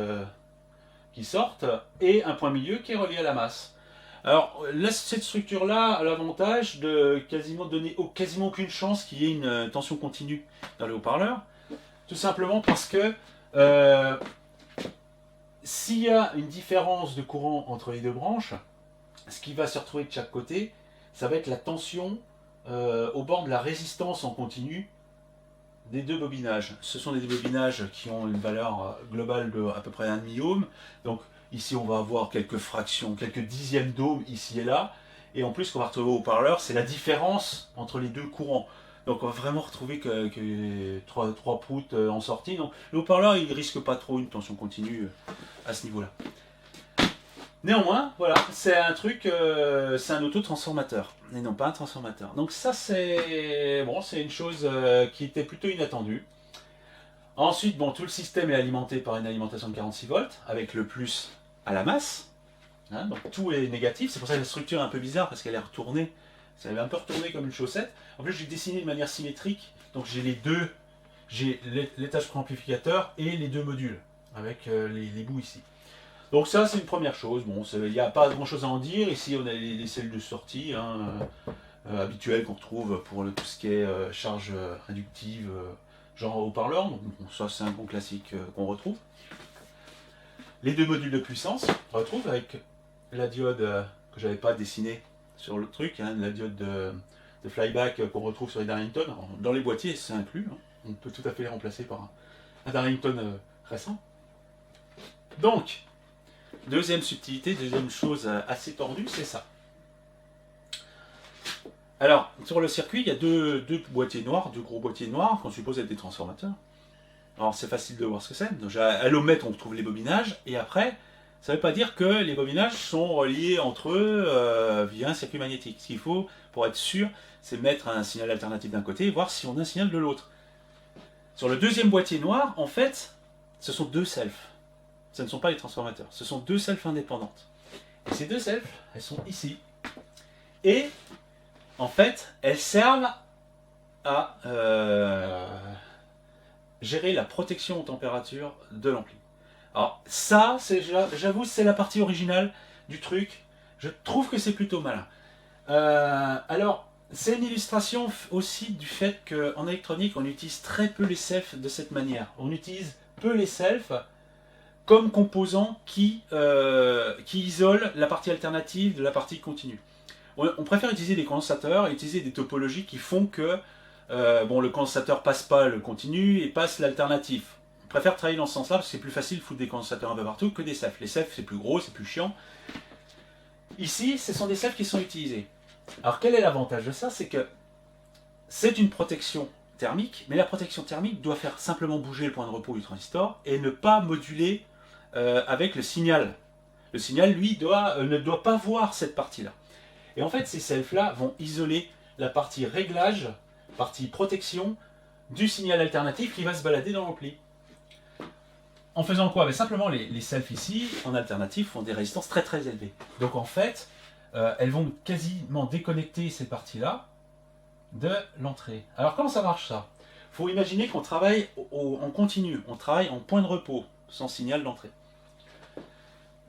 qui sortent, et un point milieu qui est relié à la masse. Alors, là, cette structure-là a l'avantage de quasiment donner quasiment aucune chance qu'il y ait une tension continue dans le haut-parleur. Tout simplement parce que s'il y a une différence de courant entre les deux branches, ce qui va se retrouver de chaque côté, ça va être la tension au bord de la résistance en continu des deux bobinages. Ce sont des bobinages qui ont une valeur globale de à peu près 1,5 ohm. Donc, ici, on va avoir quelques fractions, quelques dixièmes d'ohm ici et là. Et en plus, ce qu'on va retrouver au haut-parleur, c'est la différence entre les deux courants. Donc, on va vraiment retrouver que 3 proutes en sortie. Donc, le haut-parleur, il risque pas trop une tension continue à ce niveau-là. Néanmoins, voilà, c'est un truc, c'est un autotransformateur, et non pas un transformateur. Donc ça, c'est bon, c'est une chose qui était plutôt inattendue. Ensuite, bon, tout le système est alimenté par une alimentation de 46 volts, avec le plus à la masse. Hein, donc tout est négatif, c'est pour ça que la structure est un peu bizarre, parce qu'elle est retournée. Elle est un peu retournée comme une chaussette. En plus, j'ai dessiné de manière symétrique, donc j'ai les deux, j'ai l'étage préamplificateur et les deux modules, avec les bouts ici. Donc ça, c'est une première chose. Bon, il n'y a pas grand-chose à en dire. Ici, on a les cellules de sortie hein, habituelles qu'on retrouve pour tout ce qui est charge réductive, genre haut-parleur. Donc bon, ça, c'est un bon classique qu'on retrouve. Les deux modules de puissance, on retrouve avec la diode que j'avais pas dessinée sur le truc, hein, la diode de flyback qu'on retrouve sur les Darlington. Alors, dans les boîtiers, c'est inclus. Hein. On peut tout à fait les remplacer par un Darlington récent. Donc, deuxième subtilité, deuxième chose assez tordue, c'est ça. Alors, sur le circuit, il y a deux boîtiers noirs, deux gros boîtiers noirs qu'on suppose être des transformateurs. Alors, c'est facile de voir ce que c'est. Donc, à l'ohmètre, on retrouve les bobinages, et après, ça ne veut pas dire que les bobinages sont reliés entre eux via un circuit magnétique. Ce qu'il faut, pour être sûr, c'est mettre un signal alternatif d'un côté et voir si on a un signal de l'autre. Sur le deuxième boîtier noir, en fait, ce sont deux selfs. Ce ne sont pas les transformateurs, ce sont deux selfs indépendantes. Et ces deux selfs, elles sont ici. Et en fait, elles servent à gérer la protection aux températures de l'ampli. Alors ça, j'avoue, c'est la partie originale du truc. Je trouve que c'est plutôt malin. Alors, c'est une illustration aussi du fait qu'en électronique, on utilise très peu les selfs de cette manière. On utilise peu les selfs comme composants qui isolent la partie alternative de la partie continue. On préfère utiliser des condensateurs et utiliser des topologies qui font que le condensateur passe pas le continu et passe l'alternatif. On préfère travailler dans ce sens-là parce que c'est plus facile de foutre des condensateurs un peu partout que des selfs. Les selfs, c'est plus gros, c'est plus chiant. Ici, ce sont des selfs qui sont utilisés. Alors quel est l'avantage de ça? C'est que c'est une protection thermique, mais la protection thermique doit faire simplement bouger le point de repos du transistor et ne pas moduler avec le signal. Le signal, lui, ne doit pas voir cette partie-là. Et en fait, ces selfs-là vont isoler la partie réglage, partie protection du signal alternatif qui va se balader dans l'ampli. En faisant quoi? Simplement, les selfs ici, en alternatif, ont des résistances très très élevées. Donc en fait, elles vont quasiment déconnecter ces parties-là de l'entrée. Alors comment ça marche ça? Il faut imaginer qu'on travaille en continu, on travaille en point de repos, sans signal d'entrée.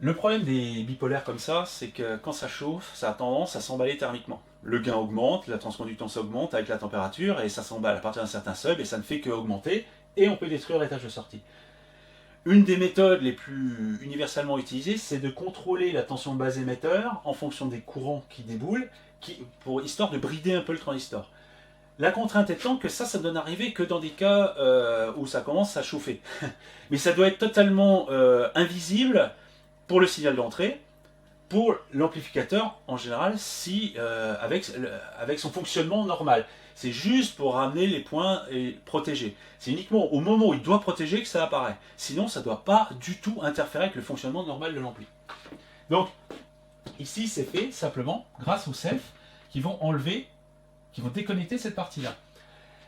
Le problème des bipolaires comme ça, c'est que quand ça chauffe, ça a tendance à s'emballer thermiquement. Le gain augmente, la transconductance augmente avec la température, et ça s'emballe à partir d'un certain seuil, et ça ne fait qu'augmenter, et on peut détruire l'étage de sortie. Une des méthodes les plus universellement utilisées, c'est de contrôler la tension de base émetteur en fonction des courants qui déboulent, histoire de brider un peu le transistor. La contrainte étant que ça ne doit n'arriver que dans des cas où ça commence à chauffer. Mais ça doit être totalement invisible pour le signal d'entrée, pour l'amplificateur en général, avec son fonctionnement normal. C'est juste pour ramener les points et protéger. C'est uniquement au moment où il doit protéger que ça apparaît. Sinon, ça ne doit pas du tout interférer avec le fonctionnement normal de l'ampli. Donc, ici, c'est fait simplement grâce aux selfs qui vont déconnecter cette partie-là.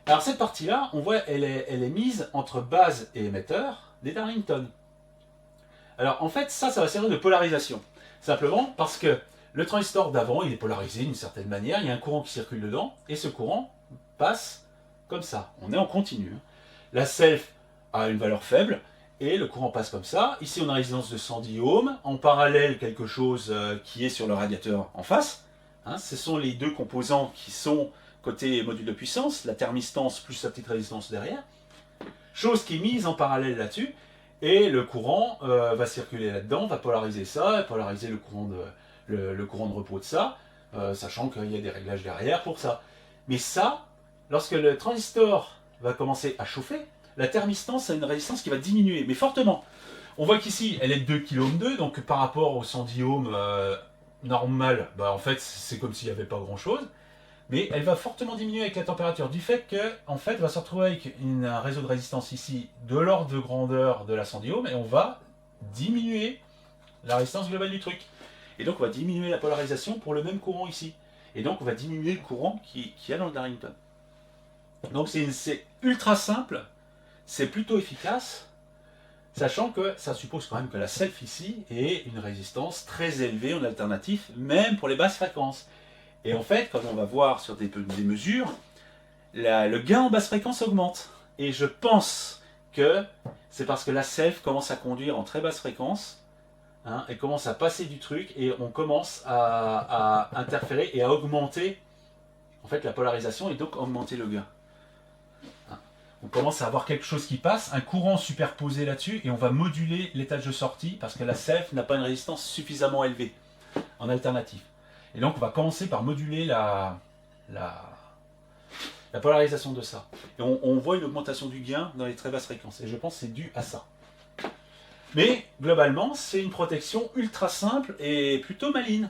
Alors, cette partie-là, on voit, elle est mise entre base et émetteur des Darlington. Alors, en fait, ça va servir de polarisation. Simplement parce que le transistor d'avant, il est polarisé d'une certaine manière, il y a un courant qui circule dedans, et ce courant passe comme ça. On est en continu. La self a une valeur faible, et le courant passe comme ça. Ici, on a une résistance de 110 ohms, en parallèle, quelque chose qui est sur le radiateur en face. Ce sont les deux composants qui sont côté module de puissance, la thermistance plus la petite résistance derrière. Chose qui est mise en parallèle là-dessus, et le courant va circuler là-dedans, va polariser ça, polariser le courant de repos de ça, sachant qu'il y a des réglages derrière pour ça. Mais ça, lorsque le transistor va commencer à chauffer, la thermistance a une résistance qui va diminuer, mais fortement. On voit qu'ici, elle est de 2 kΩ, donc par rapport aux 110 ohms normal, en fait, c'est comme s'il n'y avait pas grand-chose. Mais elle va fortement diminuer avec la température, du fait que, en fait, va se retrouver avec un réseau de résistance ici de l'ordre de grandeur de la 110 ohms, et on va diminuer la résistance globale du truc. Et donc on va diminuer la polarisation pour le même courant ici. Et donc on va diminuer le courant qui y a dans le Darlington. Donc c'est ultra simple, c'est plutôt efficace, sachant que ça suppose quand même que la self ici ait une résistance très élevée en alternatif, même pour les basses fréquences. Et en fait, comme on va voir sur des mesures, le gain en basse fréquence augmente. Et je pense que c'est parce que la self commence à conduire en très basse fréquence, elle commence à passer du truc, et on commence à interférer et à augmenter en fait la polarisation, et donc augmenter le gain. On commence à avoir quelque chose qui passe, un courant superposé là-dessus, et on va moduler l'étage de sortie parce que la self n'a pas une résistance suffisamment élevée en alternative. Et donc on va commencer par moduler la polarisation de ça. Et on voit une augmentation du gain dans les très basses fréquences. Et je pense que c'est dû à ça. Mais globalement, c'est une protection ultra simple et plutôt maligne.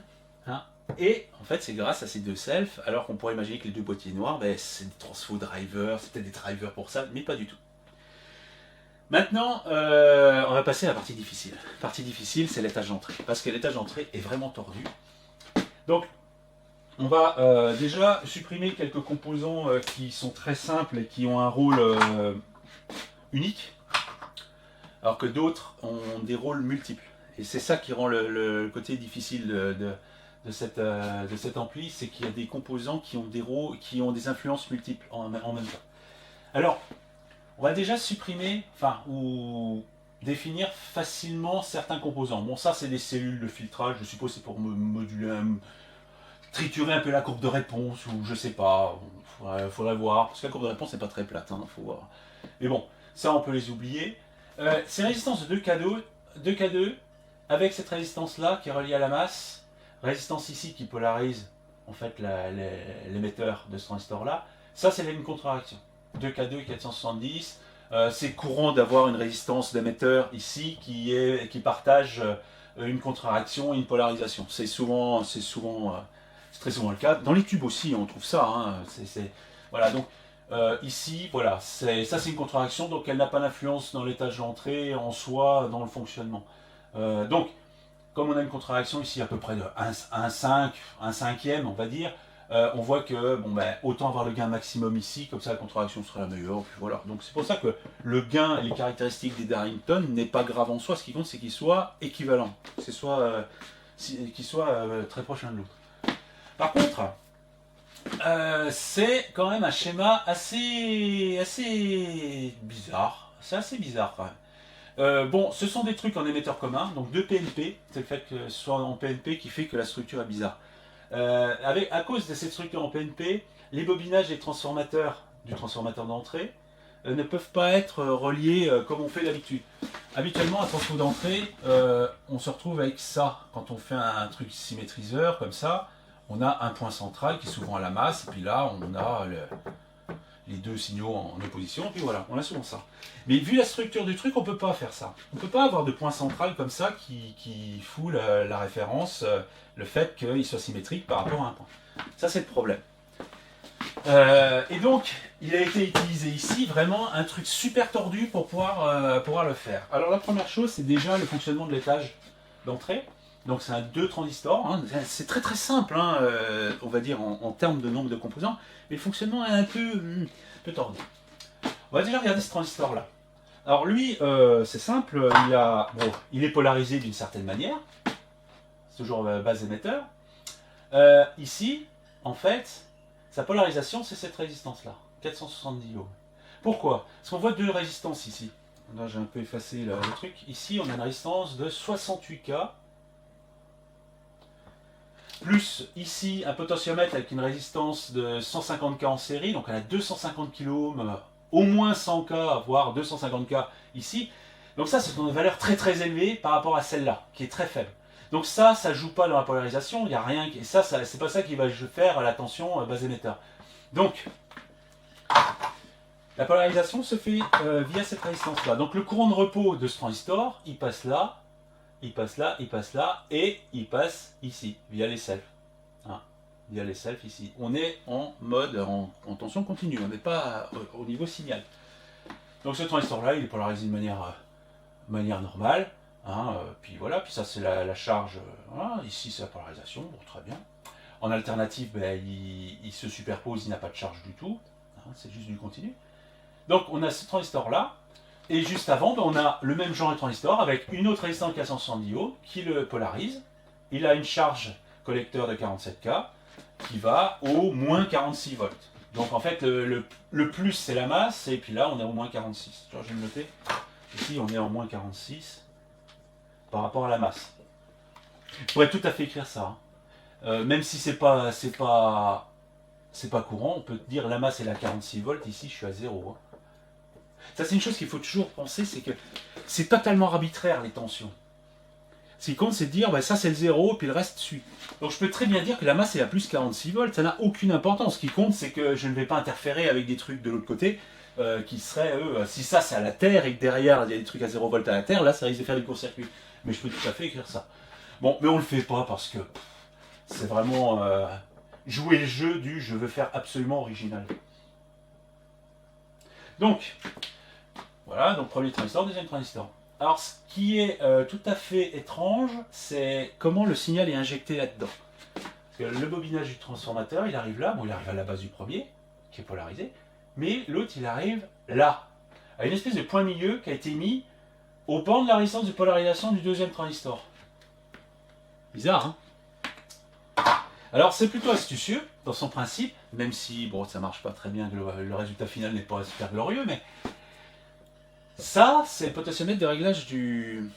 Et en fait, c'est grâce à ces deux selfs, alors qu'on pourrait imaginer que les deux boîtiers noirs, c'est des transfo drivers, c'est peut-être des drivers pour ça, mais pas du tout. Maintenant, on va passer à la partie difficile. La partie difficile, c'est l'étage d'entrée. Parce que l'étage d'entrée est vraiment tordu. Donc, on va déjà supprimer quelques composants qui sont très simples et qui ont un rôle unique, alors que d'autres ont des rôles multiples. Et c'est ça qui rend le côté difficile de cet ampli, c'est qu'il y a des composants qui ont des influences multiples en même temps. Alors, on va déjà supprimer, enfin, ou définir facilement certains composants. Bon, ça, c'est des cellules de filtrage, je suppose c'est pour moduler, triturer un peu la courbe de réponse, ou je sais pas, faudrait voir, parce que la courbe de réponse n'est pas très plate, hein, faut voir. Mais bon, ça, on peut les oublier. Ces résistances de 2K2, avec cette résistance-là qui est reliée à la masse, résistance ici qui polarise en fait l'émetteur de ce transistor-là, ça, c'est une contre-réaction. 2K2 et 470, c'est courant d'avoir une résistance d'émetteur ici qui partage une contre-réaction et une polarisation. C'est très souvent le cas. Dans les tubes aussi, on trouve ça. Hein. Voilà, donc ici, voilà, ça c'est une contre-réaction, donc elle n'a pas d'influence dans l'étage d'entrée en soi, dans le fonctionnement. Donc, comme on a une contre-réaction ici à peu près de 1,5, 1/5, on va dire, on voit que bon, ben, autant avoir le gain maximum ici, comme ça la contre-réaction sera la meilleure. Puis voilà. Donc c'est pour ça que le gain et les caractéristiques des Darrington n'est pas grave en soi. Ce qui compte, c'est qu'ils soient équivalents, qu'ils soient très proches l'un de l'autre. Par contre, c'est quand même un schéma assez bizarre. C'est assez bizarre quand même. Bon, ce sont des trucs en émetteur commun, donc deux PNP. C'est le fait que ce soit en PNP qui fait que la structure est bizarre. À cause de cette structure en PNP, les bobinages et transformateurs du transformateur d'entrée ne peuvent pas être reliés comme on fait d'habitude. Habituellement, à transfo d'entrée, on se retrouve avec ça. Quand on fait un truc symétriseur comme ça, on a un point central qui est souvent à la masse, et puis là, on a les deux signaux en opposition, et puis voilà, on a souvent ça. Mais vu la structure du truc, on ne peut pas faire ça. On ne peut pas avoir de point central comme ça qui fout la référence, le fait qu'il soit symétrique par rapport à un point. Ça, c'est le problème. Et donc, il a été utilisé ici vraiment un truc super tordu pour pouvoir le faire. Alors la première chose, c'est déjà le fonctionnement de l'étage d'entrée. Donc c'est un 2 transistors, hein. C'est très très simple, hein, on va dire en termes de nombre de composants, mais le fonctionnement est un peu tordu. On va déjà regarder ce transistor là. Alors lui, c'est simple, il est polarisé d'une certaine manière, c'est toujours base émetteur. Ici, en fait, sa polarisation c'est cette résistance là, 470 ohms. Pourquoi? Parce qu'on voit deux résistances ici. Là j'ai un peu effacé le truc. Ici on a une résistance de 68K. Plus ici un potentiomètre avec une résistance de 150K en série, donc elle a 250 kΩ, au moins 100K, voire 250K ici. Donc ça, c'est une valeur très très élevée par rapport à celle-là, qui est très faible. Donc ça joue pas dans la polarisation, il n'y a rien, et ça c'est pas ça qui va faire la tension base émetteur. Donc, la polarisation se fait via cette résistance-là. Donc le courant de repos de ce transistor, il passe là, il passe là, il passe là, et il passe ici, via les selfs. Hein, via les selfs ici. On est en mode, en tension continue, on n'est pas au niveau signal. Donc ce transistor-là, il est polarisé de manière normale. Hein, puis voilà, puis ça c'est la charge. Voilà, ici c'est la polarisation, bon, très bien. En alternative, ben, il se superpose, il n'a pas de charge du tout. Hein, c'est juste du continu. Donc on a ce transistor-là. Et juste avant, ben, on a le même genre de transistor avec une autre résistance de 470 ohms qui le polarise. Il a une charge collecteur de 47K qui va au moins 46 volts. Donc en fait, le plus c'est la masse, et puis là on est au moins 46. Je vais me noter. Ici on est en moins 46 par rapport à la masse. Je pourrais tout à fait écrire ça. Hein. Même si c'est pas courant, on peut dire la masse est à 46 volts, ici je suis à 0. Hein. Ça, c'est une chose qu'il faut toujours penser, c'est que c'est totalement arbitraire les tensions. Ce qui compte, c'est de dire, bah, ça c'est le 0, puis le reste suit. Donc je peux très bien dire que la masse est à plus 46 volts, ça n'a aucune importance. Ce qui compte, c'est que je ne vais pas interférer avec des trucs de l'autre côté, qui seraient, eux, si ça c'est à la Terre, et que derrière il y a des trucs à 0 volts à la Terre, là ça risque de faire du court-circuit. Mais je peux tout à fait écrire ça. Bon, mais on le fait pas parce que c'est vraiment jouer le jeu du je veux faire absolument original. Donc, voilà, donc premier transistor, deuxième transistor. Alors, ce qui est tout à fait étrange, c'est comment le signal est injecté là-dedans. Parce que le bobinage du transformateur, il arrive là, bon, il arrive à la base du premier, qui est polarisé, mais l'autre, il arrive là, à une espèce de point milieu qui a été mis au banc de la résistance de polarisation du deuxième transistor. Bizarre, hein? Alors c'est plutôt astucieux dans son principe, même si bon, ça marche pas très bien, le résultat final n'est pas super glorieux, mais ça c'est le potentiomètre de réglage du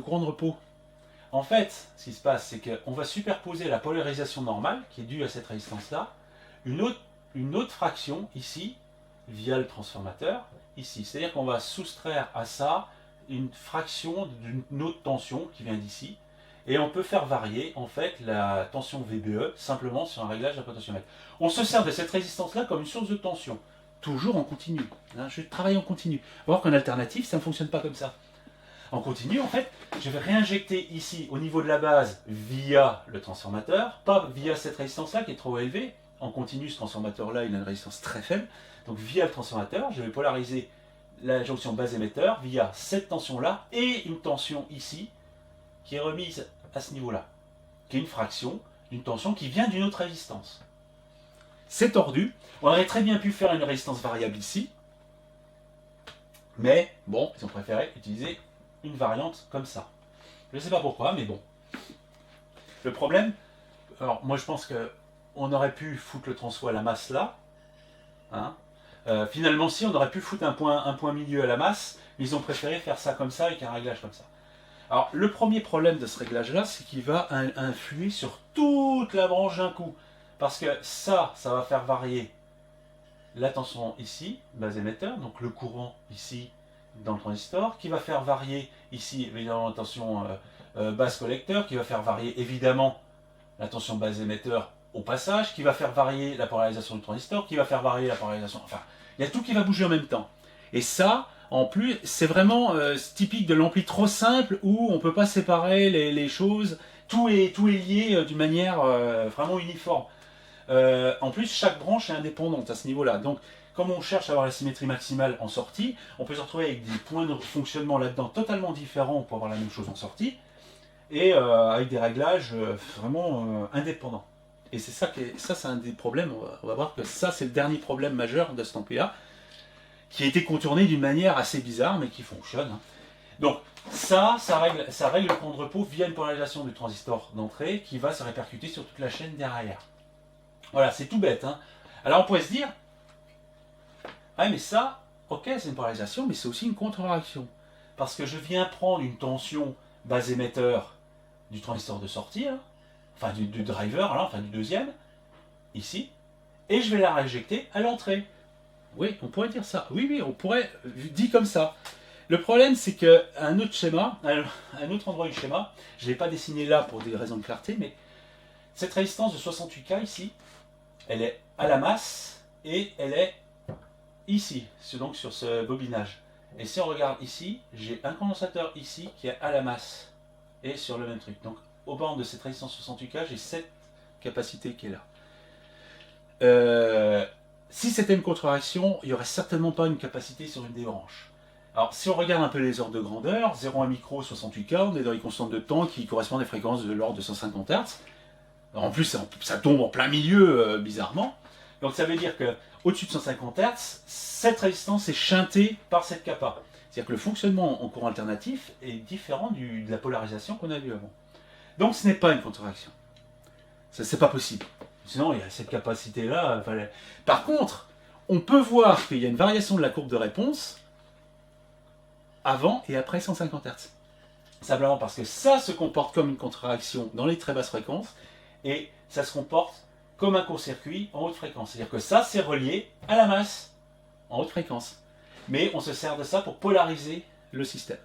courant de repos. En fait, ce qui se passe, c'est qu'on va superposer la polarisation normale, qui est due à cette résistance-là, une autre fraction ici, via le transformateur, ici. C'est-à-dire qu'on va soustraire à ça une fraction d'une autre tension qui vient d'ici, et on peut faire varier en fait la tension VBE simplement sur un réglage d'un potentiomètre. On se sert de cette résistance-là comme une source de tension, toujours en continu. Je travaille en continu. On va voir qu'en alternative, ça ne fonctionne pas comme ça. En continu, en fait, je vais réinjecter ici au niveau de la base via le transformateur, pas via cette résistance-là qui est trop élevée. En continu, ce transformateur-là, il a une résistance très faible. Donc via le transformateur, je vais polariser la jonction base-émetteur via cette tension-là et une tension ici qui est remise à ce niveau-là, qui est une fraction d'une tension qui vient d'une autre résistance. C'est tordu. On aurait très bien pu faire une résistance variable ici, mais bon, ils ont préféré utiliser une variante comme ça. Je ne sais pas pourquoi, mais bon. Le problème, alors moi je pense qu'on aurait pu foutre le transfo à la masse là. Hein. Finalement, si, on aurait pu foutre un point milieu à la masse, mais ils ont préféré faire ça comme ça avec un réglage comme ça. Alors, le premier problème de ce réglage-là, c'est qu'il va influer sur toute la branche d'un coup. Parce que ça va faire varier la tension ici, base émetteur, donc le courant ici dans le transistor, qui va faire varier ici, évidemment, la tension base collecteur, qui va faire varier évidemment la tension base émetteur au passage, qui va faire varier la polarisation du transistor, qui va faire varier la polarisation... Enfin, il y a tout qui va bouger en même temps. Et ça, en plus, c'est vraiment typique de l'ampli trop simple où on ne peut pas séparer les choses. Tout est lié d'une manière vraiment uniforme. En plus, chaque branche est indépendante à ce niveau-là. Donc, comme on cherche à avoir la symétrie maximale en sortie, on peut se retrouver avec des points de fonctionnement là-dedans totalement différents pour avoir la même chose en sortie, et avec des réglages vraiment indépendants. Et c'est ça, c'est un des problèmes. On va voir que ça, c'est le dernier problème majeur de cet ampli-là, qui a été contourné d'une manière assez bizarre, mais qui fonctionne. Donc, ça règle le courant de repos via une polarisation du transistor d'entrée qui va se répercuter sur toute la chaîne derrière. Voilà, c'est tout bête. Hein. Alors, on pourrait se dire, ah, mais ça, ok, c'est une polarisation, mais c'est aussi une contre-réaction. Parce que je viens prendre une tension base émetteur du transistor de sortie, là, enfin du driver, là, enfin du deuxième, ici, et je vais la réinjecter à l'entrée. Oui, on pourrait dire ça. Oui, on pourrait dire comme ça. Le problème, c'est qu'un autre schéma, un autre endroit du schéma, je ne l'ai pas dessiné là pour des raisons de clarté, mais cette résistance de 68K ici, elle est à la masse et elle est ici, donc sur ce bobinage. Et si on regarde ici, j'ai un condensateur ici qui est à la masse et sur le même truc. Donc au bord de cette résistance 68K, j'ai cette capacité qui est là. Si c'était une contre-réaction, il n'y aurait certainement pas une capacité sur une des branches. Alors, si on regarde un peu les ordres de grandeur, 0,1 micro, 68K, on est dans les constantes de temps qui correspondent à des fréquences de l'ordre de 150 Hz. En plus, ça tombe en plein milieu, bizarrement. Donc, ça veut dire qu'au-dessus de 150 Hz, cette résistance est chantée par cette capa. C'est-à-dire que le fonctionnement en courant alternatif est différent de la polarisation qu'on a vue avant. Donc, ce n'est pas une contre-réaction. C'est pas possible. Sinon, il y a cette capacité-là. Par contre, on peut voir qu'il y a une variation de la courbe de réponse avant et après 150 Hz. Simplement parce que ça se comporte comme une contre-réaction dans les très basses fréquences et ça se comporte comme un court-circuit en haute fréquence. C'est-à-dire que ça, c'est relié à la masse en haute fréquence. Mais on se sert de ça pour polariser le système.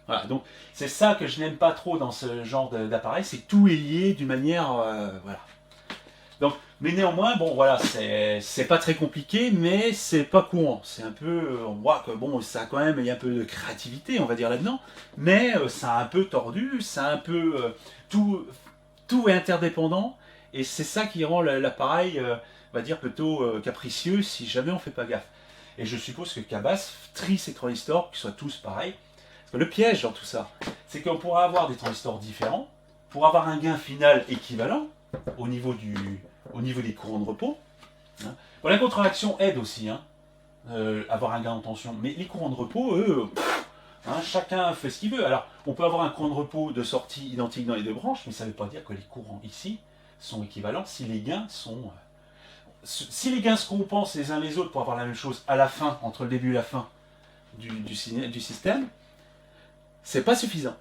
Voilà, donc c'est ça que je n'aime pas trop dans ce genre d'appareil, c'est que tout est lié d'une manière... voilà. Donc, mais néanmoins, bon voilà, c'est pas très compliqué, mais c'est pas courant. C'est un peu, on voit que bon, ça a quand même, il y a un peu de créativité, on va dire là-dedans, mais c'est un peu tordu, c'est un peu tout est interdépendant, et c'est ça qui rend l'appareil, on va dire plutôt capricieux si jamais on fait pas gaffe. Et je suppose que Cabas trie ses transistors, qu'ils soient tous pareils. Parce que le piège dans tout ça, c'est qu'on pourra avoir des transistors différents pour avoir un gain final équivalent au niveau des courants de repos. Hein. Bon, la contre-réaction aide aussi, hein, avoir un gain en tension. Mais les courants de repos, eux, hein, chacun fait ce qu'il veut. Alors, on peut avoir un courant de repos de sortie identique dans les deux branches, mais ça ne veut pas dire que les courants ici sont équivalents si les gains sont... Si les gains se compensent les uns les autres pour avoir la même chose à la fin, entre le début et la fin du système, c'est pas suffisant.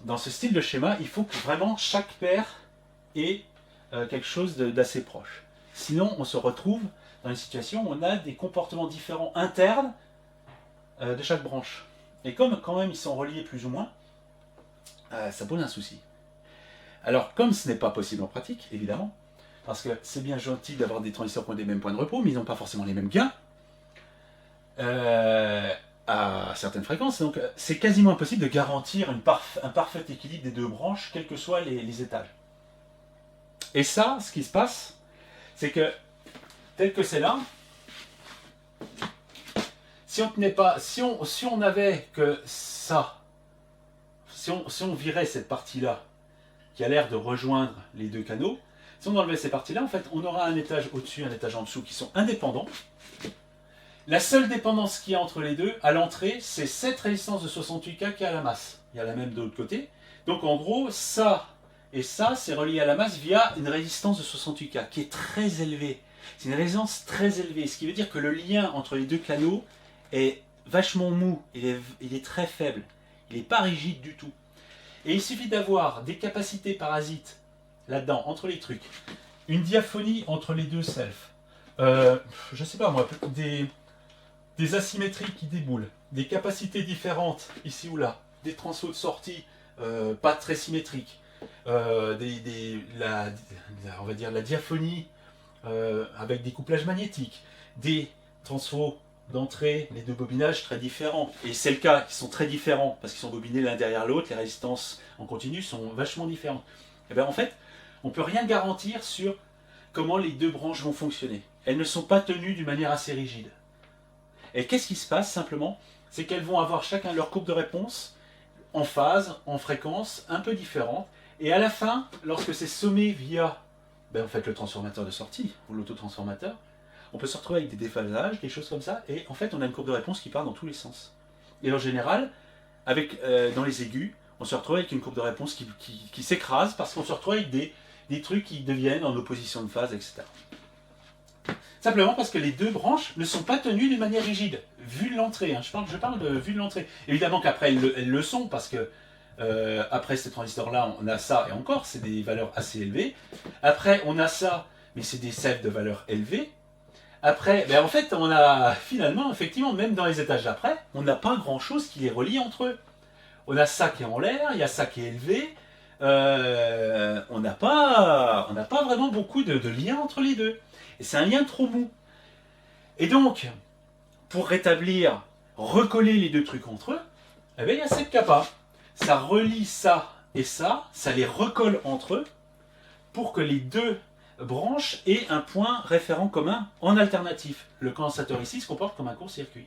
Dans ce style de schéma, il faut que vraiment chaque paire ait quelque chose d'assez proche. Sinon, on se retrouve dans une situation où on a des comportements différents internes de chaque branche. Et comme quand même ils sont reliés plus ou moins, ça pose un souci. Alors, comme ce n'est pas possible en pratique, évidemment, parce que c'est bien gentil d'avoir des transistors qui ont des mêmes points de repos, mais ils n'ont pas forcément les mêmes gains à certaines fréquences. Donc, c'est quasiment impossible de garantir un parfait équilibre des deux branches, quels que soient les étages. Et ça, ce qui se passe, c'est que, tel que c'est là, si on n'avait que ça, si on virait cette partie-là, qui a l'air de rejoindre les deux canaux, si on enlevait ces parties-là, en fait, on aura un étage au-dessus, un étage en dessous qui sont indépendants. La seule dépendance qu'il y a entre les deux, à l'entrée, c'est cette résistance de 68K qui est à la masse. Il y a la même de l'autre côté. Donc en gros, ça et ça, c'est relié à la masse via une résistance de 68K qui est très élevée. C'est une résistance très élevée, ce qui veut dire que le lien entre les deux canaux est vachement mou, il est très faible. Il n'est pas rigide du tout. Et il suffit d'avoir des capacités parasites là-dedans, entre les trucs, une diaphonie entre les deux selfs, je sais pas moi, des asymétries qui déboulent, des capacités différentes ici ou là, des transos de sortie pas très symétriques, on va dire la diaphonie avec des couplages magnétiques, des transos d'entrée, les deux bobinages très différents. Et c'est le cas, ils sont très différents parce qu'ils sont bobinés l'un derrière l'autre, les résistances en continu sont vachement différentes. Et bien en fait, on ne peut rien garantir sur comment les deux branches vont fonctionner. Elles ne sont pas tenues d'une manière assez rigide. Et qu'est-ce qui se passe simplement? C'est qu'elles vont avoir chacun leur courbe de réponse en phase, en fréquence, un peu différente. Et à la fin, lorsque c'est sommé via en fait, le transformateur de sortie, ou l'autotransformateur, on peut se retrouver avec des déphasages, des choses comme ça, et en fait on a une courbe de réponse qui part dans tous les sens. Et en général, dans les aigus, on se retrouve avec une courbe de réponse qui s'écrase parce qu'on se retrouve avec des trucs qui deviennent en opposition de phase, etc. Simplement parce que les deux branches ne sont pas tenues d'une manière rigide, vu de l'entrée. Hein. Je parle de vue de l'entrée. Évidemment qu'après elles le sont, parce que après ces transistors-là, on a ça, et encore, c'est des valeurs assez élevées. Après, on a ça, mais c'est des selfs de valeurs élevées. Après, en fait, on a finalement, effectivement, même dans les étages d'après, on n'a pas grand-chose qui les relie entre eux. On a ça qui est en l'air, il y a ça qui est élevé. On n'a pas vraiment beaucoup de liens entre les deux. Et c'est un lien trop mou. Et donc, pour rétablir, recoller les deux trucs entre eux, il y a cette capa. Ça relie ça et ça les recolle entre eux pour que les deux branches aient un point référent commun en alternatif. Le condensateur ici se comporte comme un court-circuit.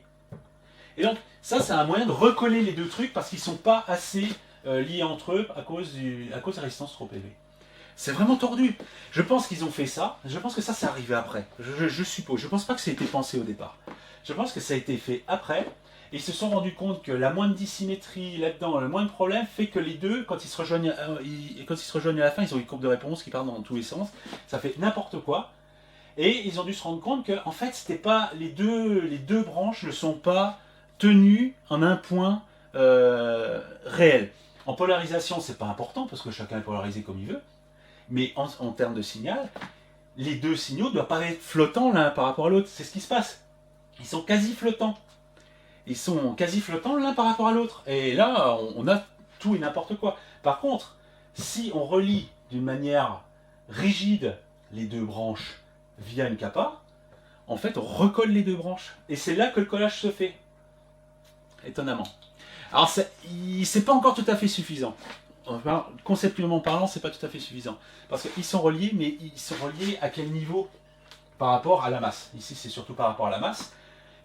Et donc, ça, c'est un moyen de recoller les deux trucs parce qu'ils ne sont pas assez liés entre eux à cause de la résistance trop élevée. C'est vraiment tordu. Je pense qu'ils ont fait ça. Je pense que ça, c'est arrivé après. Je suppose. Je ne pense pas que ça a été pensé au départ. Je pense que ça a été fait après. Et ils se sont rendus compte que la moindre dissymétrie là-dedans, le moindre problème, fait que les deux, quand ils se rejoignent à la fin, ils ont une courbe de réponse qui part dans tous les sens. Ça fait n'importe quoi. Et ils ont dû se rendre compte que, en fait, c'était pas les deux branches ne sont pas tenues en un point réel. En polarisation, c'est pas important parce que chacun est polarisé comme il veut. Mais en termes de signal, les deux signaux ne doivent pas être flottants l'un par rapport à l'autre. C'est ce qui se passe. Ils sont quasi flottants. Ils sont quasi flottants l'un par rapport à l'autre. Et là, on a tout et n'importe quoi. Par contre, si on relie d'une manière rigide les deux branches via une capa, en fait, on recolle les deux branches. Et c'est là que le collage se fait. Étonnamment. Alors, c'est pas encore tout à fait suffisant. Enfin, conceptuellement parlant, c'est pas tout à fait suffisant. Parce qu'ils sont reliés, mais ils sont reliés à quel niveau par rapport à la masse? Ici, c'est surtout par rapport à la masse.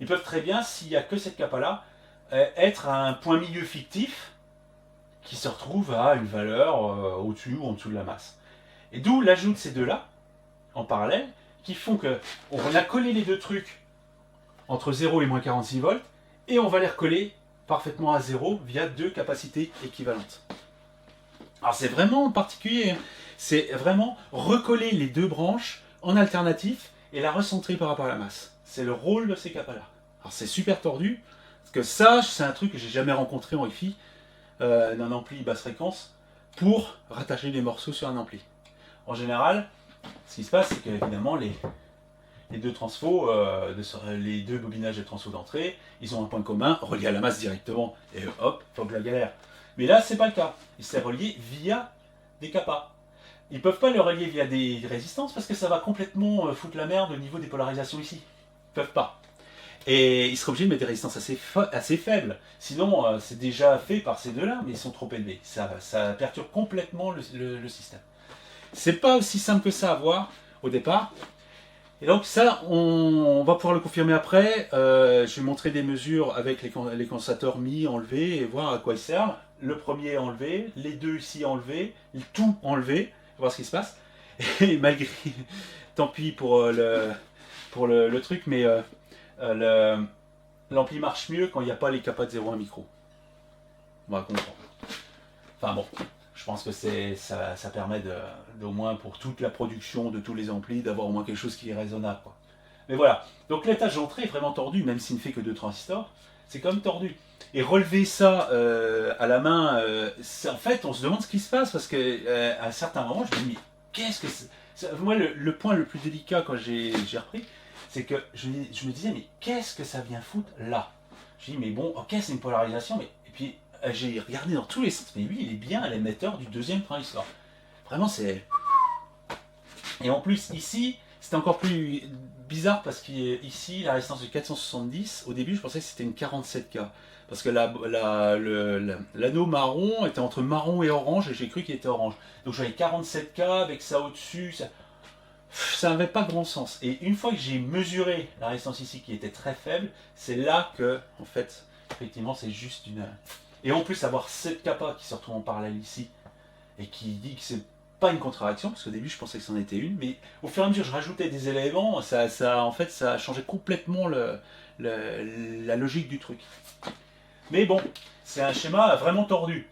Ils peuvent très bien, s'il n'y a que cette capa-là, être à un point milieu fictif qui se retrouve à une valeur au-dessus ou en dessous de la masse. Et d'où l'ajout de ces deux-là, en parallèle, qui font qu'on a collé les deux trucs entre 0 et moins 46 volts, et on va les recoller parfaitement à 0 via deux capacités équivalentes. Alors c'est vraiment particulier, hein. C'est vraiment recoller les deux branches en alternatif et la recentrer par rapport à la masse. C'est le rôle de ces capas-là. Alors c'est super tordu, parce que ça, c'est un truc que j'ai jamais rencontré en hi-fi, d'un ampli basse fréquence, pour rattacher des morceaux sur un ampli. En général, ce qui se passe, c'est qu'évidemment, les deux transfos, les deux bobinages de transfo d'entrée, ils ont un point commun, relié à la masse directement, et hop, faut que la galère. Mais là, c'est pas le cas. C'est relié via des capas. Ils peuvent pas le relier via des résistances parce que ça va complètement foutre la merde au niveau des polarisations ici. Ils peuvent pas. Et ils seraient obligés de mettre des résistances assez faibles. Sinon, c'est déjà fait par ces deux-là, mais ils sont trop élevés. Ça perturbe complètement le système. C'est pas aussi simple que ça à voir au départ. Et donc ça, on va pouvoir le confirmer après. Je vais montrer des mesures avec les condensateurs mis, enlevés, et voir à quoi ils servent. Le premier enlevé, les deux ici enlevés, tout enlevé, voir ce qui se passe. Et malgré, tant pis pour le truc, mais l'ampli marche mieux quand il n'y a pas les capas de 0,1 micro. On va comprendre. Enfin bon, je pense que ça permet au moins pour toute la production de tous les amplis d'avoir au moins quelque chose qui est raisonnable, quoi. Mais voilà, donc l'étage d'entrée est vraiment tordu, même s'il ne fait que 2 transistors, c'est quand même tordu. Et relever ça à la main, en fait, on se demande ce qui se passe, parce qu'à un certain moment, je me dis, mais qu'est-ce que c'est. Moi, le point le plus délicat quand j'ai repris, c'est que je me disais, mais qu'est-ce que ça vient foutre là? Je dis, mais bon, ok, c'est une polarisation, mais. Et puis, j'ai regardé dans tous les sens, mais lui, il est bien à l'émetteur du deuxième transistor. Vraiment, c'est. Et en plus, ici, c'était encore plus bizarre parce qu'ici, la résistance de 470, au début, je pensais que c'était une 47K. Parce que l'anneau marron était entre marron et orange, et j'ai cru qu'il était orange. Donc j'avais 47K avec ça au-dessus. Ça n'avait pas grand sens. Et une fois que j'ai mesuré la résistance ici, qui était très faible, c'est là que, en fait, effectivement, c'est juste une. Et en plus, avoir cette kappa qui se retrouve en parallèle ici, et qui dit que c'est pas une contre-réaction, parce qu'au début je pensais que c'en était une, mais au fur et à mesure je rajoutais des éléments, en fait, ça a changé complètement la logique du truc. Mais bon, c'est un schéma vraiment tordu.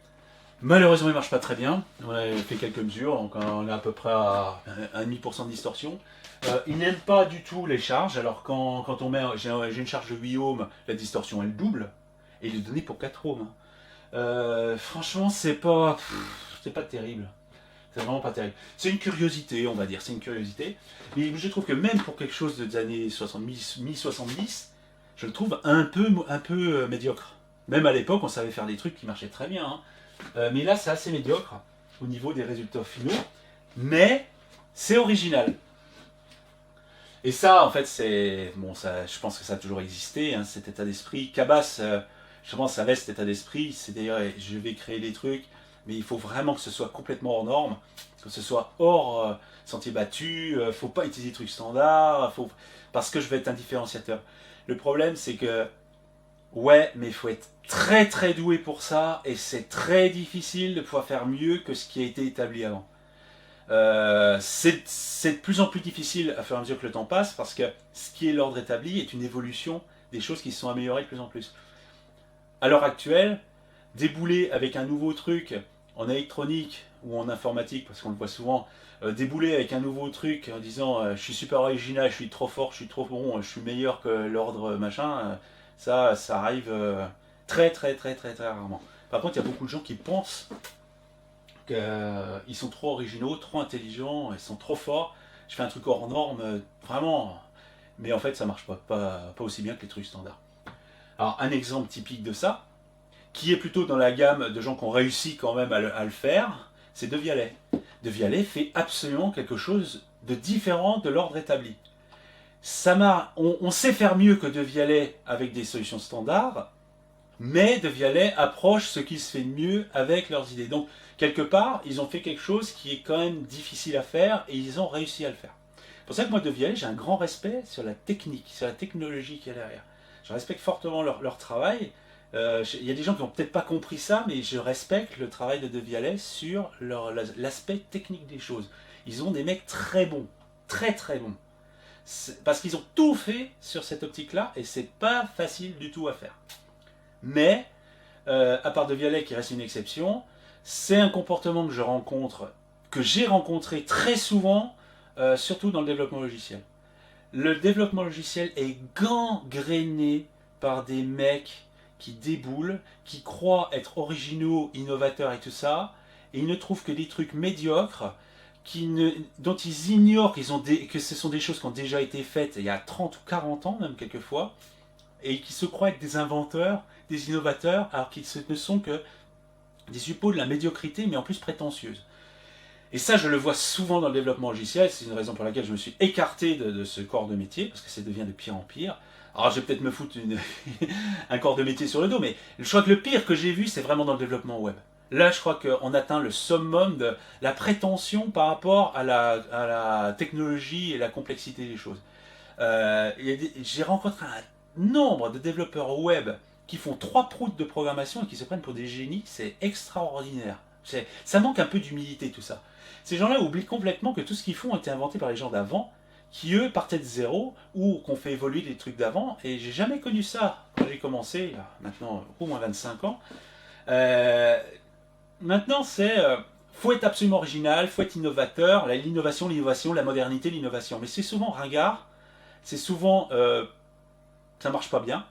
Malheureusement il marche pas très bien, on a fait quelques mesures, donc on est à peu près à 1,5% de distorsion. Il n'aime pas du tout les charges, alors quand on met, j'ai une charge de 8 ohms, la distorsion elle double, et il est donné pour 4 ohms. Franchement, c'est pas terrible. C'est vraiment pas terrible. C'est une curiosité, on va dire, c'est une curiosité. Mais je trouve que même pour quelque chose des années 70, mi-70, je le trouve un peu médiocre. Même à l'époque, on savait faire des trucs qui marchaient très bien, hein. Mais là, c'est assez médiocre au niveau des résultats finaux. Mais c'est original. Et ça, en fait, c'est. Bon, ça, je pense que ça a toujours existé, hein, cet état d'esprit. Cabas, je pense que ça avait cet état d'esprit. C'est d'ailleurs, je vais créer des trucs, mais il faut vraiment que ce soit complètement hors norme, que ce soit hors sentier battu. Faut pas utiliser des trucs standards, parce que je vais être un différenciateur. Le problème, c'est que, ouais, mais il faut être très très doué pour ça, et c'est très difficile de pouvoir faire mieux que ce qui a été établi avant. C'est de plus en plus difficile à fur et à mesure que le temps passe, parce que ce qui est l'ordre établi est une évolution des choses qui se sont améliorées de plus en plus. À l'heure actuelle, débouler avec un nouveau truc en électronique ou en informatique, parce qu'on le voit souvent, débouler avec un nouveau truc en disant je suis super original, je suis trop fort, je suis trop bon, je suis meilleur que l'ordre machin, ça arrive très très très très très rarement. Par contre, il y a beaucoup de gens qui pensent qu'ils sont trop originaux, trop intelligents, ils sont trop forts. Je fais un truc hors norme, vraiment. Mais en fait, ça marche pas aussi bien que les trucs standards. Alors, un exemple typique de ça, qui est plutôt dans la gamme de gens qui ont réussi quand même à le faire, c'est De Vialet. De Vialet fait absolument quelque chose de différent de l'ordre établi. On sait faire mieux que De Vialet avec des solutions standards, mais De Vialet approche ce qui se fait de mieux avec leurs idées. Donc, quelque part, ils ont fait quelque chose qui est quand même difficile à faire, et ils ont réussi à le faire. C'est pour ça que moi, De Vialet, j'ai un grand respect sur la technique, sur la technologie qu'il y a derrière. Je respecte fortement leur travail. Il y a des gens qui n'ont peut-être pas compris ça, mais je respecte le travail de Vialet sur l'aspect technique des choses. Ils ont des mecs très bons, très très bons. Parce qu'ils ont tout fait sur cette optique-là, et c'est pas facile du tout à faire. Mais, à part De Vialet qui reste une exception, C'est un comportement que je rencontre, que j'ai rencontré très souvent, surtout dans le développement logiciel. Le développement logiciel est gangréné par des mecs qui déboulent, qui croient être originaux, innovateurs et tout ça, et ils ne trouvent que des trucs médiocres dont ils ignorent que ce sont des choses qui ont déjà été faites il y a 30 ou 40 ans, même quelquefois, et qui se croient être des inventeurs, des innovateurs, alors qu'ils ne sont que des suppôts de la médiocrité, mais en plus prétentieuse. Et ça, je le vois souvent dans le développement logiciel, c'est une raison pour laquelle je me suis écarté de ce corps de métier, parce que ça devient de pire en pire. Alors je vais peut-être me foutre un corps de métier sur le dos, mais je crois que le pire que j'ai vu, c'est vraiment dans le développement web. Là, je crois qu'on atteint le summum de la prétention par rapport à la technologie et la complexité des choses. J'ai rencontré un nombre de développeurs web qui font 3 proutes de programmation et qui se prennent pour des génies, c'est extraordinaire. Ça manque un peu d'humilité tout ça. Ces gens-là oublient complètement que tout ce qu'ils font a été inventé par les gens d'avant, qui eux partaient de zéro ou qu'on fait évoluer les trucs d'avant. Et j'ai jamais connu ça quand j'ai commencé, il y a maintenant au moins 25 ans. Maintenant, faut être absolument original, faut être innovateur. L'innovation, la modernité, l'innovation. Mais c'est souvent ringard, c'est souvent ça marche pas bien.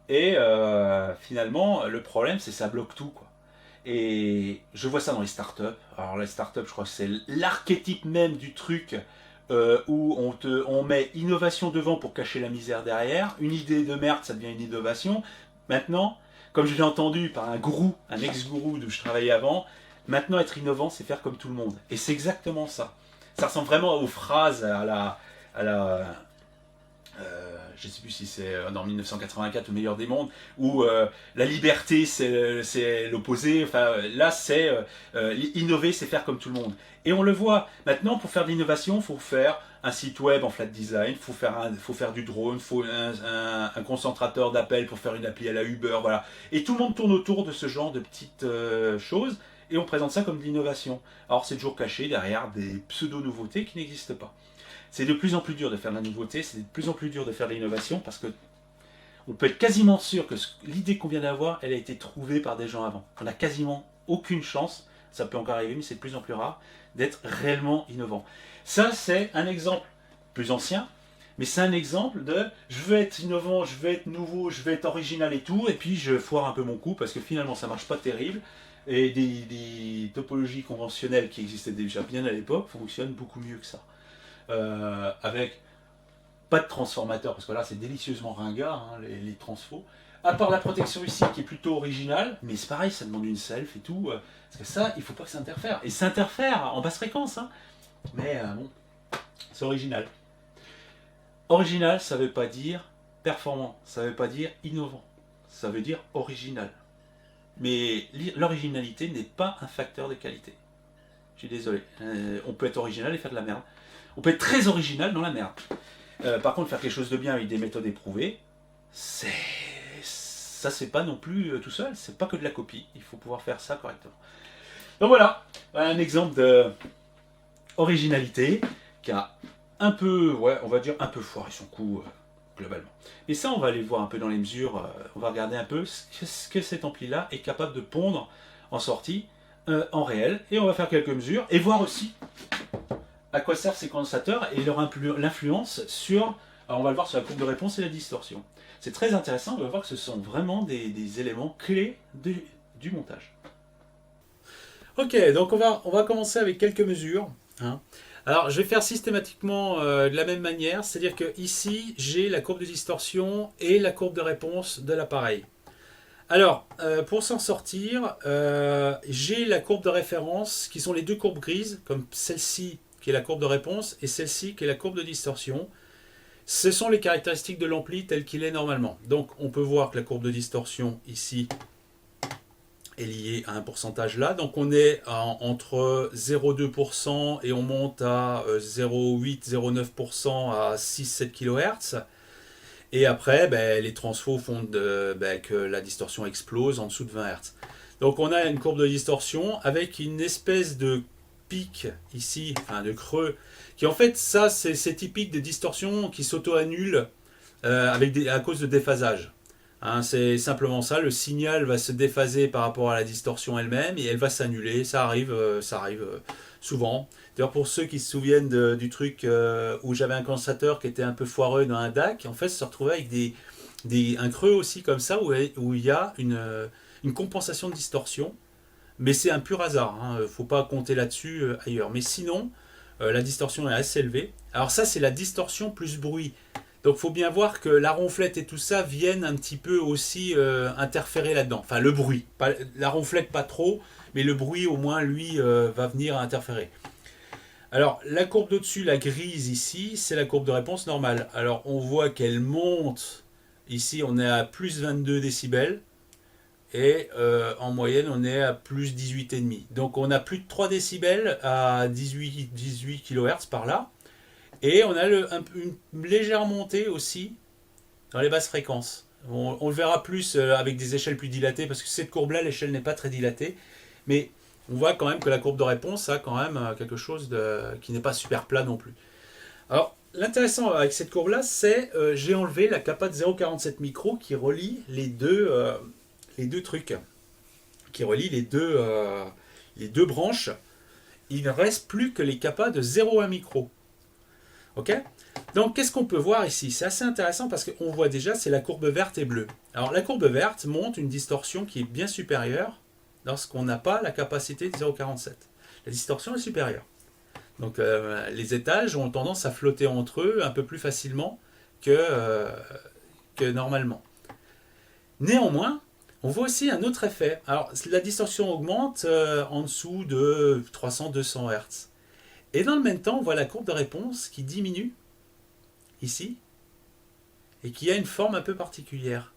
Et finalement, le problème, c'est que ça bloque tout, quoi. Et je vois ça dans les startups. Alors les startups, je crois que c'est l'archétype même du truc où on met innovation devant pour cacher la misère derrière. Une idée de merde, ça devient une innovation. Maintenant, comme je l'ai entendu par un gourou, un ex-gourou d'où je travaillais avant, maintenant être innovant, c'est faire comme tout le monde. Et c'est exactement ça. Ça ressemble vraiment aux phrases je ne sais plus si c'est dans 1984 ou Meilleur des mondes, où la liberté c'est l'opposé. Enfin, là, c'est innover, c'est faire comme tout le monde. Et on le voit. Maintenant, pour faire de l'innovation, il faut faire un site web en flat design, il faut faire du drone, il faut un concentrateur d'appels pour faire une appli à la Uber, voilà. Et tout le monde tourne autour de ce genre de petites choses, et on présente ça comme de l'innovation. Alors, c'est toujours caché derrière des pseudo-nouveautés qui n'existent pas. C'est de plus en plus dur de faire de la nouveauté, c'est de plus en plus dur de faire de l'innovation parce que on peut être quasiment sûr que l'idée qu'on vient d'avoir, elle a été trouvée par des gens avant. On n'a quasiment aucune chance, ça peut encore arriver, mais c'est de plus en plus rare, d'être réellement innovant. Ça, c'est un exemple plus ancien, mais c'est un exemple de je veux être innovant, je veux être nouveau, je veux être original et tout, et puis je foire un peu mon coup parce que finalement ça marche pas terrible. Et des topologies conventionnelles qui existaient déjà bien à l'époque fonctionnent beaucoup mieux que ça. Avec pas de transformateur, parce que là c'est délicieusement ringard, hein, les transfos. À part la protection ici qui est plutôt originale, mais c'est pareil, ça demande une self et tout. Parce que ça, il faut pas que ça interfère. Et ça interfère en basse fréquence, hein. Mais bon, c'est original. Original, ça veut pas dire performant, ça veut pas dire innovant, ça veut dire original. Mais l'originalité n'est pas un facteur de qualité. Je suis désolé. On peut être original et faire de la merde. On peut être très original dans la merde. Par contre, faire quelque chose de bien avec des méthodes éprouvées, ça c'est pas non plus tout seul, c'est pas que de la copie. Il faut pouvoir faire ça correctement. Donc voilà, un exemple de originalité qui a un peu, ouais, on va dire un peu foiré son coup globalement. Et ça, on va aller voir un peu dans les mesures, on va regarder un peu ce que cet ampli-là est capable de pondre en sortie, en réel, et on va faire quelques mesures, et voir aussi à quoi servent ces condensateurs et l'influence sur, alors on va le voir sur la courbe de réponse et la distorsion. C'est très intéressant, on va voir que ce sont vraiment des éléments clés du montage. Ok, donc on va commencer avec quelques mesures. Hein. Alors je vais faire systématiquement de la même manière, c'est-à-dire que ici j'ai la courbe de distorsion et la courbe de réponse de l'appareil. Alors, pour s'en sortir, j'ai la courbe de référence, qui sont les deux courbes grises, comme celle-ci qui est la courbe de réponse, et celle-ci qui est la courbe de distorsion. Ce sont les caractéristiques de l'ampli tel qu'il est normalement. Donc, on peut voir que la courbe de distorsion, ici, est liée à un pourcentage là. Donc, on est entre 0,2% et on monte à 0,8-0,9% à 6-7 kHz. Et après, les transfos font que la distorsion explose en dessous de 20 Hz. Donc on a une courbe de distorsion avec une espèce de pic ici, enfin de creux, qui en fait, ça c'est typique des distorsions qui s'auto-annulent à cause de déphasage. Hein, c'est simplement ça, le signal va se déphaser par rapport à la distorsion elle-même et elle va s'annuler, ça arrive souvent. D'ailleurs pour ceux qui se souviennent du truc où j'avais un condensateur qui était un peu foireux dans un DAC, en fait se retrouvait avec un creux aussi comme ça où il y a une compensation de distorsion, mais c'est un pur hasard, hein, faut pas compter là-dessus ailleurs. Mais sinon, la distorsion est assez élevée. Alors ça c'est la distorsion plus bruit. Donc il faut bien voir que la ronflette et tout ça viennent un petit peu aussi interférer là-dedans. Enfin le bruit, la ronflette pas trop, mais le bruit au moins lui va venir interférer. Alors la courbe d'au-dessus, la grise ici, c'est la courbe de réponse normale. Alors on voit qu'elle monte, ici on est à plus 22 décibels, et en moyenne on est à plus 18,5. Donc on a plus de 3 décibels à 18 kHz par là. Et on a une légère montée aussi dans les basses fréquences. On le verra plus avec des échelles plus dilatées, parce que cette courbe-là, l'échelle n'est pas très dilatée. Mais on voit quand même que la courbe de réponse a quand même quelque chose qui n'est pas super plat non plus. Alors, l'intéressant avec cette courbe-là, c'est j'ai enlevé la capa de 0,47 micro qui relie les deux trucs, qui relie les deux branches. Il ne reste plus que les capas de 0,1 micro. Ok. Donc, qu'est-ce qu'on peut voir ici? C'est assez intéressant parce qu'on voit déjà, c'est la courbe verte et bleue. Alors, la courbe verte montre une distorsion qui est bien supérieure lorsqu'on n'a pas la capacité de 0,47. La distorsion est supérieure. Donc, les étages ont tendance à flotter entre eux un peu plus facilement que normalement. Néanmoins, on voit aussi un autre effet. Alors, la distorsion augmente en dessous de 300-200 Hz. Et dans le même temps, on voit la courbe de réponse qui diminue, ici, et qui a une forme un peu particulière.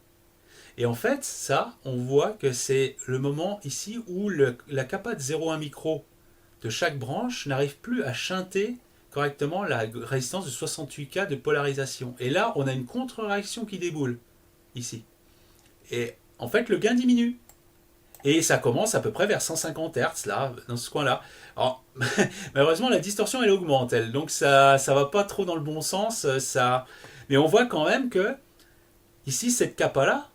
Et en fait, ça, on voit que c'est le moment ici où la capa de 0,1 micro de chaque branche n'arrive plus à shunter correctement la résistance de 68K de polarisation. Et là, on a une contre-réaction qui déboule, ici. Et en fait, le gain diminue. Et ça commence à peu près vers 150 Hz, là, dans ce coin-là. Alors, malheureusement, la distorsion, elle augmente, elle. Donc, ça va pas trop dans le bon sens. Mais on voit quand même que, ici, cette capa-là,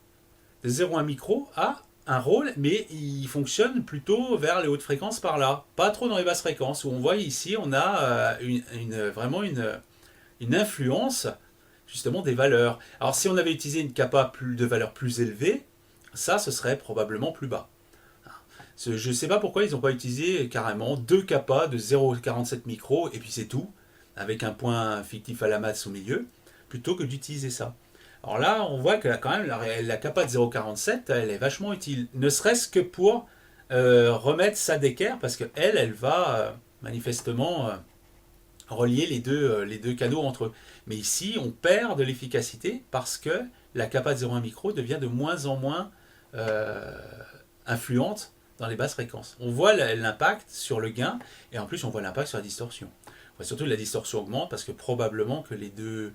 de 0,1 micro, a un rôle, mais il fonctionne plutôt vers les hautes fréquences par là. Pas trop dans les basses fréquences, où on voit ici, on a vraiment une influence, justement, des valeurs. Alors, si on avait utilisé une capa de valeur plus élevée, ça, ce serait probablement plus bas. Je ne sais pas pourquoi ils n'ont pas utilisé carrément deux capas de 0,47 micro et puis c'est tout, avec un point fictif à la masse au milieu, plutôt que d'utiliser ça. Alors là, on voit que quand même la capa de 0,47, elle est vachement utile, ne serait-ce que pour remettre ça d'équerre, parce qu'elle, elle va manifestement relier les deux canaux entre eux. Mais ici, on perd de l'efficacité parce que la capa de 0,1 micro devient de moins en moins influente dans les basses fréquences. On voit l'impact sur le gain et en plus on voit l'impact sur la distorsion. On voit surtout que la distorsion augmente parce que probablement que les deux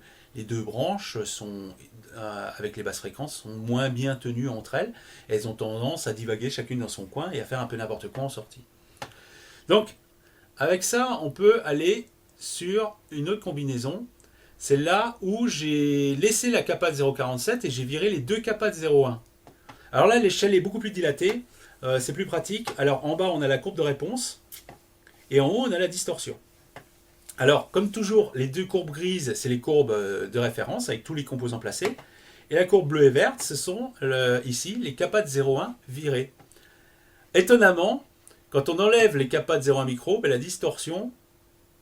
branches sont, avec les basses fréquences sont moins bien tenues entre elles. Elles ont tendance à divaguer chacune dans son coin et à faire un peu n'importe quoi en sortie. Donc avec ça on peut aller sur une autre combinaison. C'est là où j'ai laissé la capa de 0,47 et j'ai viré les deux capas de 0,1. Alors là l'échelle est beaucoup plus dilatée. C'est plus pratique. Alors en bas on a la courbe de réponse et en haut on a la distorsion. Alors comme toujours les deux courbes grises c'est les courbes de référence avec tous les composants placés et la courbe bleue et verte ce sont ici les capas de 0,1 virés. Étonnamment quand on enlève les capas de 0,1 micro, la distorsion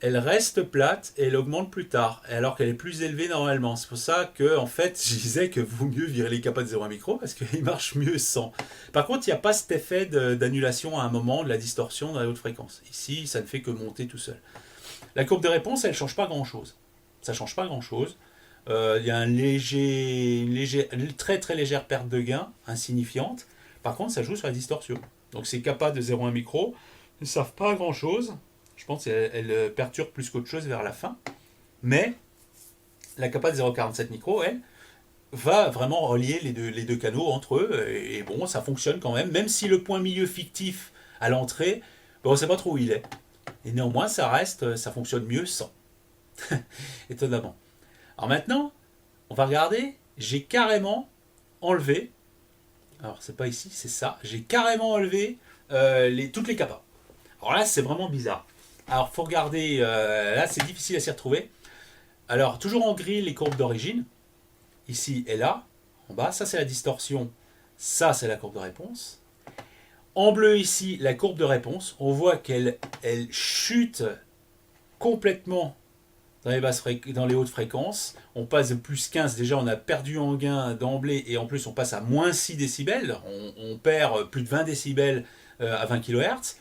elle reste plate et elle augmente plus tard, alors qu'elle est plus élevée normalement. C'est pour ça que, en fait, je disais que vaut mieux virer les capas de 0,1 micro parce qu'il marche mieux sans. Par contre, il n'y a pas cet effet d'annulation à un moment de la distorsion dans la haute fréquence. Ici, ça ne fait que monter tout seul. La courbe de réponse, elle ne change pas grand-chose. Ça ne change pas grand-chose. Il y a une très très légère perte de gain, insignifiante. Par contre, ça joue sur la distorsion. Donc ces capas de 0,1 micro ne servent pas à grand-chose. Je pense qu'elle perturbe plus qu'autre chose vers la fin. Mais la capa de 0,47 micro, elle, va vraiment relier les deux canaux entre eux. Et bon, ça fonctionne quand même. Même si le point milieu fictif à l'entrée, on ne sait pas trop où il est. Et néanmoins, ça fonctionne mieux sans. Étonnamment. Alors maintenant, on va regarder. J'ai carrément enlevé, alors c'est pas ici, c'est ça, j'ai carrément enlevé toutes les capas. Alors là, c'est vraiment bizarre. Alors, faut regarder, là, c'est difficile à s'y retrouver. Alors, toujours en gris, les courbes d'origine, ici et là, en bas, ça c'est la distorsion, ça c'est la courbe de réponse. En bleu ici, la courbe de réponse, on voit qu'elle chute complètement dans les hautes fréquences. On passe de plus 15, déjà on a perdu en gain d'emblée, et en plus on passe à moins 6 décibels, on perd plus de 20 décibels à 20 kHz.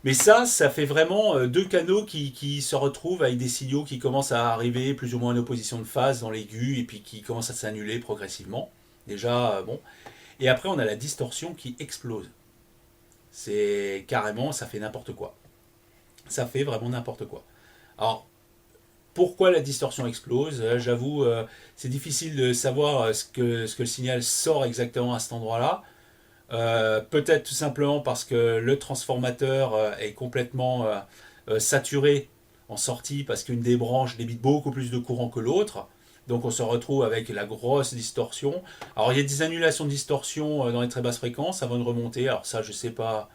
Mais ça fait vraiment deux canaux qui se retrouvent avec des signaux qui commencent à arriver plus ou moins en opposition de phase dans l'aigu, et puis qui commencent à s'annuler progressivement. Déjà, bon. Et après, on a la distorsion qui explose. C'est carrément, ça fait n'importe quoi. Ça fait vraiment n'importe quoi. Alors, pourquoi la distorsion explose? J'avoue, c'est difficile de savoir ce que le signal sort exactement à cet endroit-là. Peut-être tout simplement parce que le transformateur est complètement saturé en sortie, parce qu'une des branches débite beaucoup plus de courant que l'autre. Donc on se retrouve avec la grosse distorsion. Alors il y a des annulations de distorsion dans les très basses fréquences avant de remonter. Alors ça, je sais pas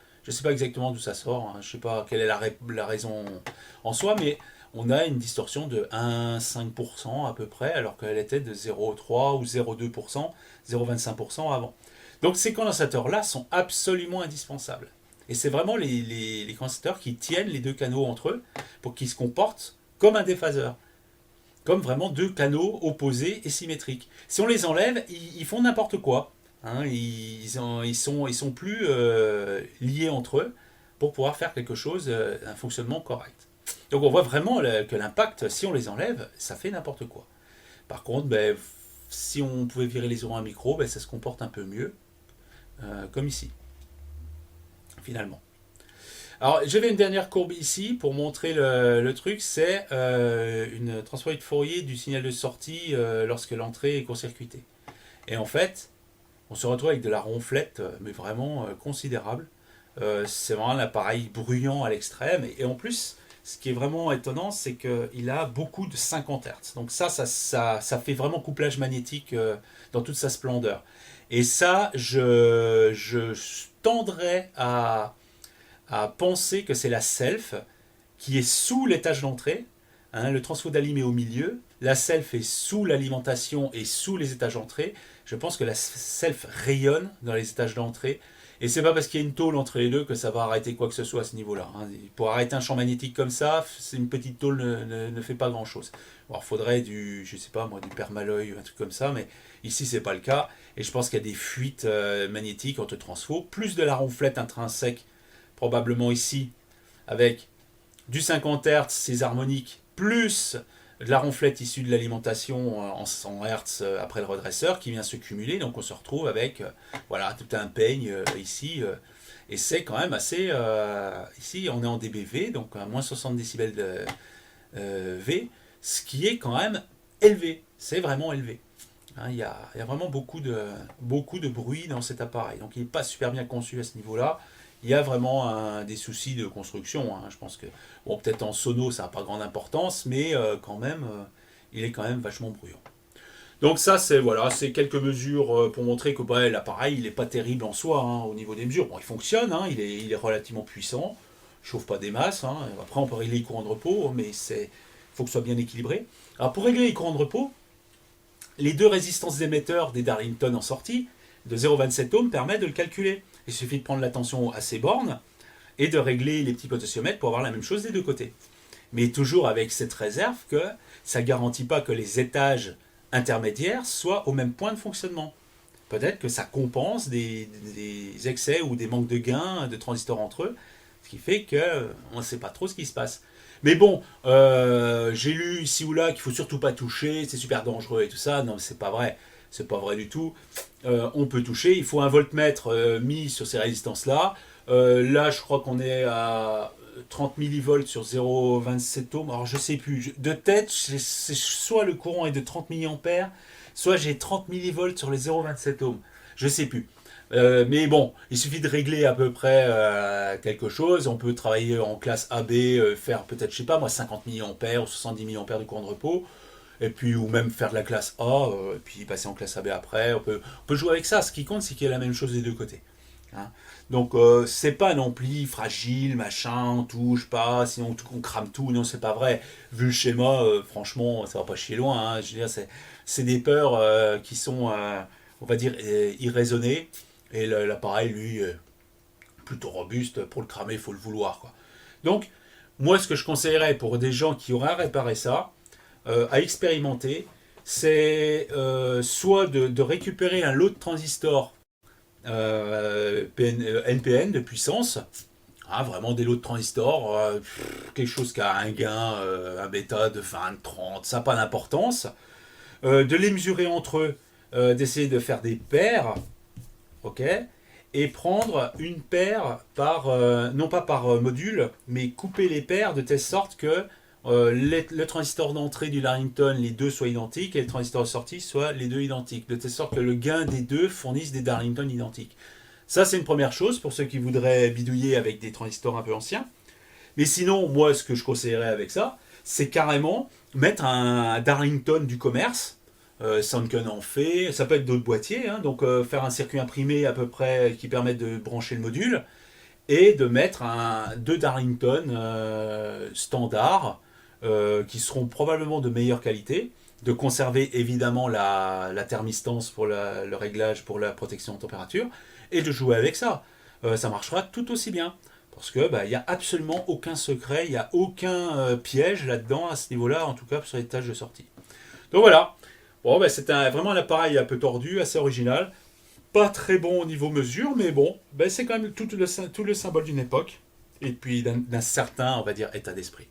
exactement d'où ça sort, hein. Je sais pas quelle est la raison en soi, mais on a une distorsion de 1,5% à peu près, alors qu'elle était de 0,3 ou 0,2%, 0,25% avant. Donc ces condensateurs-là sont absolument indispensables. Et c'est vraiment les condensateurs qui tiennent les deux canaux entre eux pour qu'ils se comportent comme un déphaseur. Comme vraiment deux canaux opposés et symétriques. Si on les enlève, ils font n'importe quoi. Hein, ils sont plus liés entre eux pour pouvoir faire quelque chose, un fonctionnement correct. Donc on voit vraiment que l'impact, si on les enlève, ça fait n'importe quoi. Par contre, ben, si on pouvait virer les euros à un micro, ben, ça se comporte un peu mieux. Comme ici, finalement. Alors, j'avais une dernière courbe ici pour montrer le truc, c'est une transformée de Fourier du signal de sortie lorsque l'entrée est court-circuitée. Et en fait, on se retrouve avec de la ronflette, mais vraiment considérable. C'est vraiment un appareil bruyant à l'extrême, et en plus, ce qui est vraiment étonnant, c'est qu'il a beaucoup de 50 Hz. Donc ça fait vraiment couplage magnétique dans toute sa splendeur. Et ça, je tendrais à penser que c'est la self qui est sous l'étage d'entrée. Hein, le transfo-d'alim est au milieu. La self est sous l'alimentation et sous les étages d'entrée. Je pense que la self rayonne dans les étages d'entrée. Et c'est pas parce qu'il y a une tôle entre les deux que ça va arrêter quoi que ce soit à ce niveau-là. Hein. Pour arrêter un champ magnétique comme ça, une petite tôle ne fait pas grand-chose. Alors, il faudrait je sais pas moi, du permaloy ou un truc comme ça, mais ici c'est pas le cas. Et je pense qu'il y a des fuites magnétiques entre transfo, plus de la ronflette intrinsèque, probablement ici, avec du 50 Hz, ces harmoniques, plus de la ronflette issue de l'alimentation en 100 Hz après le redresseur qui vient se cumuler. Donc on se retrouve avec voilà, tout un peigne ici. Et c'est quand même assez... ici on est en dBV, donc à moins 60 décibels de V, ce qui est quand même élevé. C'est vraiment élevé. Hein, il y a vraiment beaucoup de bruit dans cet appareil. Donc il n'est pas super bien conçu à ce niveau-là. Il y a vraiment des soucis de construction. Hein. Je pense que, bon, peut-être en sono, ça n'a pas grande importance, mais quand même, il est quand même vachement bruyant. Donc ça, c'est quelques mesures pour montrer que l'appareil, il n'est pas terrible en soi hein, au niveau des mesures. Bon, il fonctionne, hein, il est relativement puissant, il ne chauffe pas des masses. Hein. Après, on peut régler les courants de repos, mais il faut que ce soit bien équilibré. Alors pour régler les courants de repos, les deux résistances d'émetteurs des Darlington en sortie de 0,27 ohms permettent de le calculer. Il suffit de prendre la tension à ces bornes et de régler les petits potentiomètres pour avoir la même chose des deux côtés. Mais toujours avec cette réserve que ça ne garantit pas que les étages intermédiaires soient au même point de fonctionnement. Peut-être que ça compense des excès ou des manques de gains de transistors entre eux, ce qui fait qu'on ne sait pas trop ce qui se passe. Mais bon, j'ai lu ici ou là qu'il ne faut surtout pas toucher, c'est super dangereux et tout ça. Non, c'est pas vrai. C'est pas vrai du tout. On peut toucher. Il faut un voltmètre mis sur ces résistances-là. Là, je crois qu'on est à 30 millivolts sur 0,27 ohms. Alors, je sais plus. De tête, soit le courant est de 30 milliampères, soit j'ai 30 millivolts sur les 0,27 ohms. Je sais plus. Mais bon, il suffit de régler à peu près quelque chose. On peut travailler en classe AB, faire peut-être, je sais pas moi, 50 milliampères ou 70 milliampères de courant de repos. Et puis, ou même faire de la classe A, et puis passer en classe AB après. On peut jouer avec ça. Ce qui compte, c'est qu'il y ait la même chose des deux côtés. Hein. Donc, c'est pas un ampli fragile, machin, on touche pas, sinon on crame tout. Non, c'est pas vrai. Vu le schéma, franchement, ça va pas chier loin. Hein. Je veux dire, c'est des peurs qui sont, on va dire, irraisonnées. Et l'appareil, lui, plutôt robuste. Pour le cramer, il faut le vouloir, quoi. Donc, moi, ce que je conseillerais pour des gens qui auraient à réparer ça, à expérimenter, c'est soit de récupérer un lot de transistors NPN de puissance, hein, vraiment des lots de transistors, quelque chose qui a un gain, un bêta de 20, 30, ça n'a pas d'importance, de les mesurer entre eux, d'essayer de faire des paires, ok, et prendre une paire par, non pas par module, mais couper les paires de telle sorte que le transistor d'entrée du Darlington, les deux soient identiques, et le transistor de sortie soient les deux identiques, de telle sorte que le gain des deux fournisse des Darlington identiques. Ça, c'est une première chose pour ceux qui voudraient bidouiller avec des transistors un peu anciens. Mais sinon, moi, ce que je conseillerais avec ça, c'est carrément mettre un Darlington du commerce. Sanken en fait, ça peut être d'autres boîtiers, hein, donc faire un circuit imprimé à peu près qui permet de brancher le module et de mettre deux Darlington standards qui seront probablement de meilleure qualité, de conserver évidemment la thermistance pour le réglage, pour la protection en température, et de jouer avec ça. Ça marchera tout aussi bien. Parce que il n'y a absolument aucun secret, il n'y a aucun piège là-dedans, à ce niveau-là, en tout cas sur les tâches de sortie. Donc voilà. Bon, c'est vraiment un appareil un peu tordu, assez original. Pas très bon au niveau mesure, mais bon, c'est quand même tout le symbole d'une époque. Et puis d'un certain, on va dire, état d'esprit.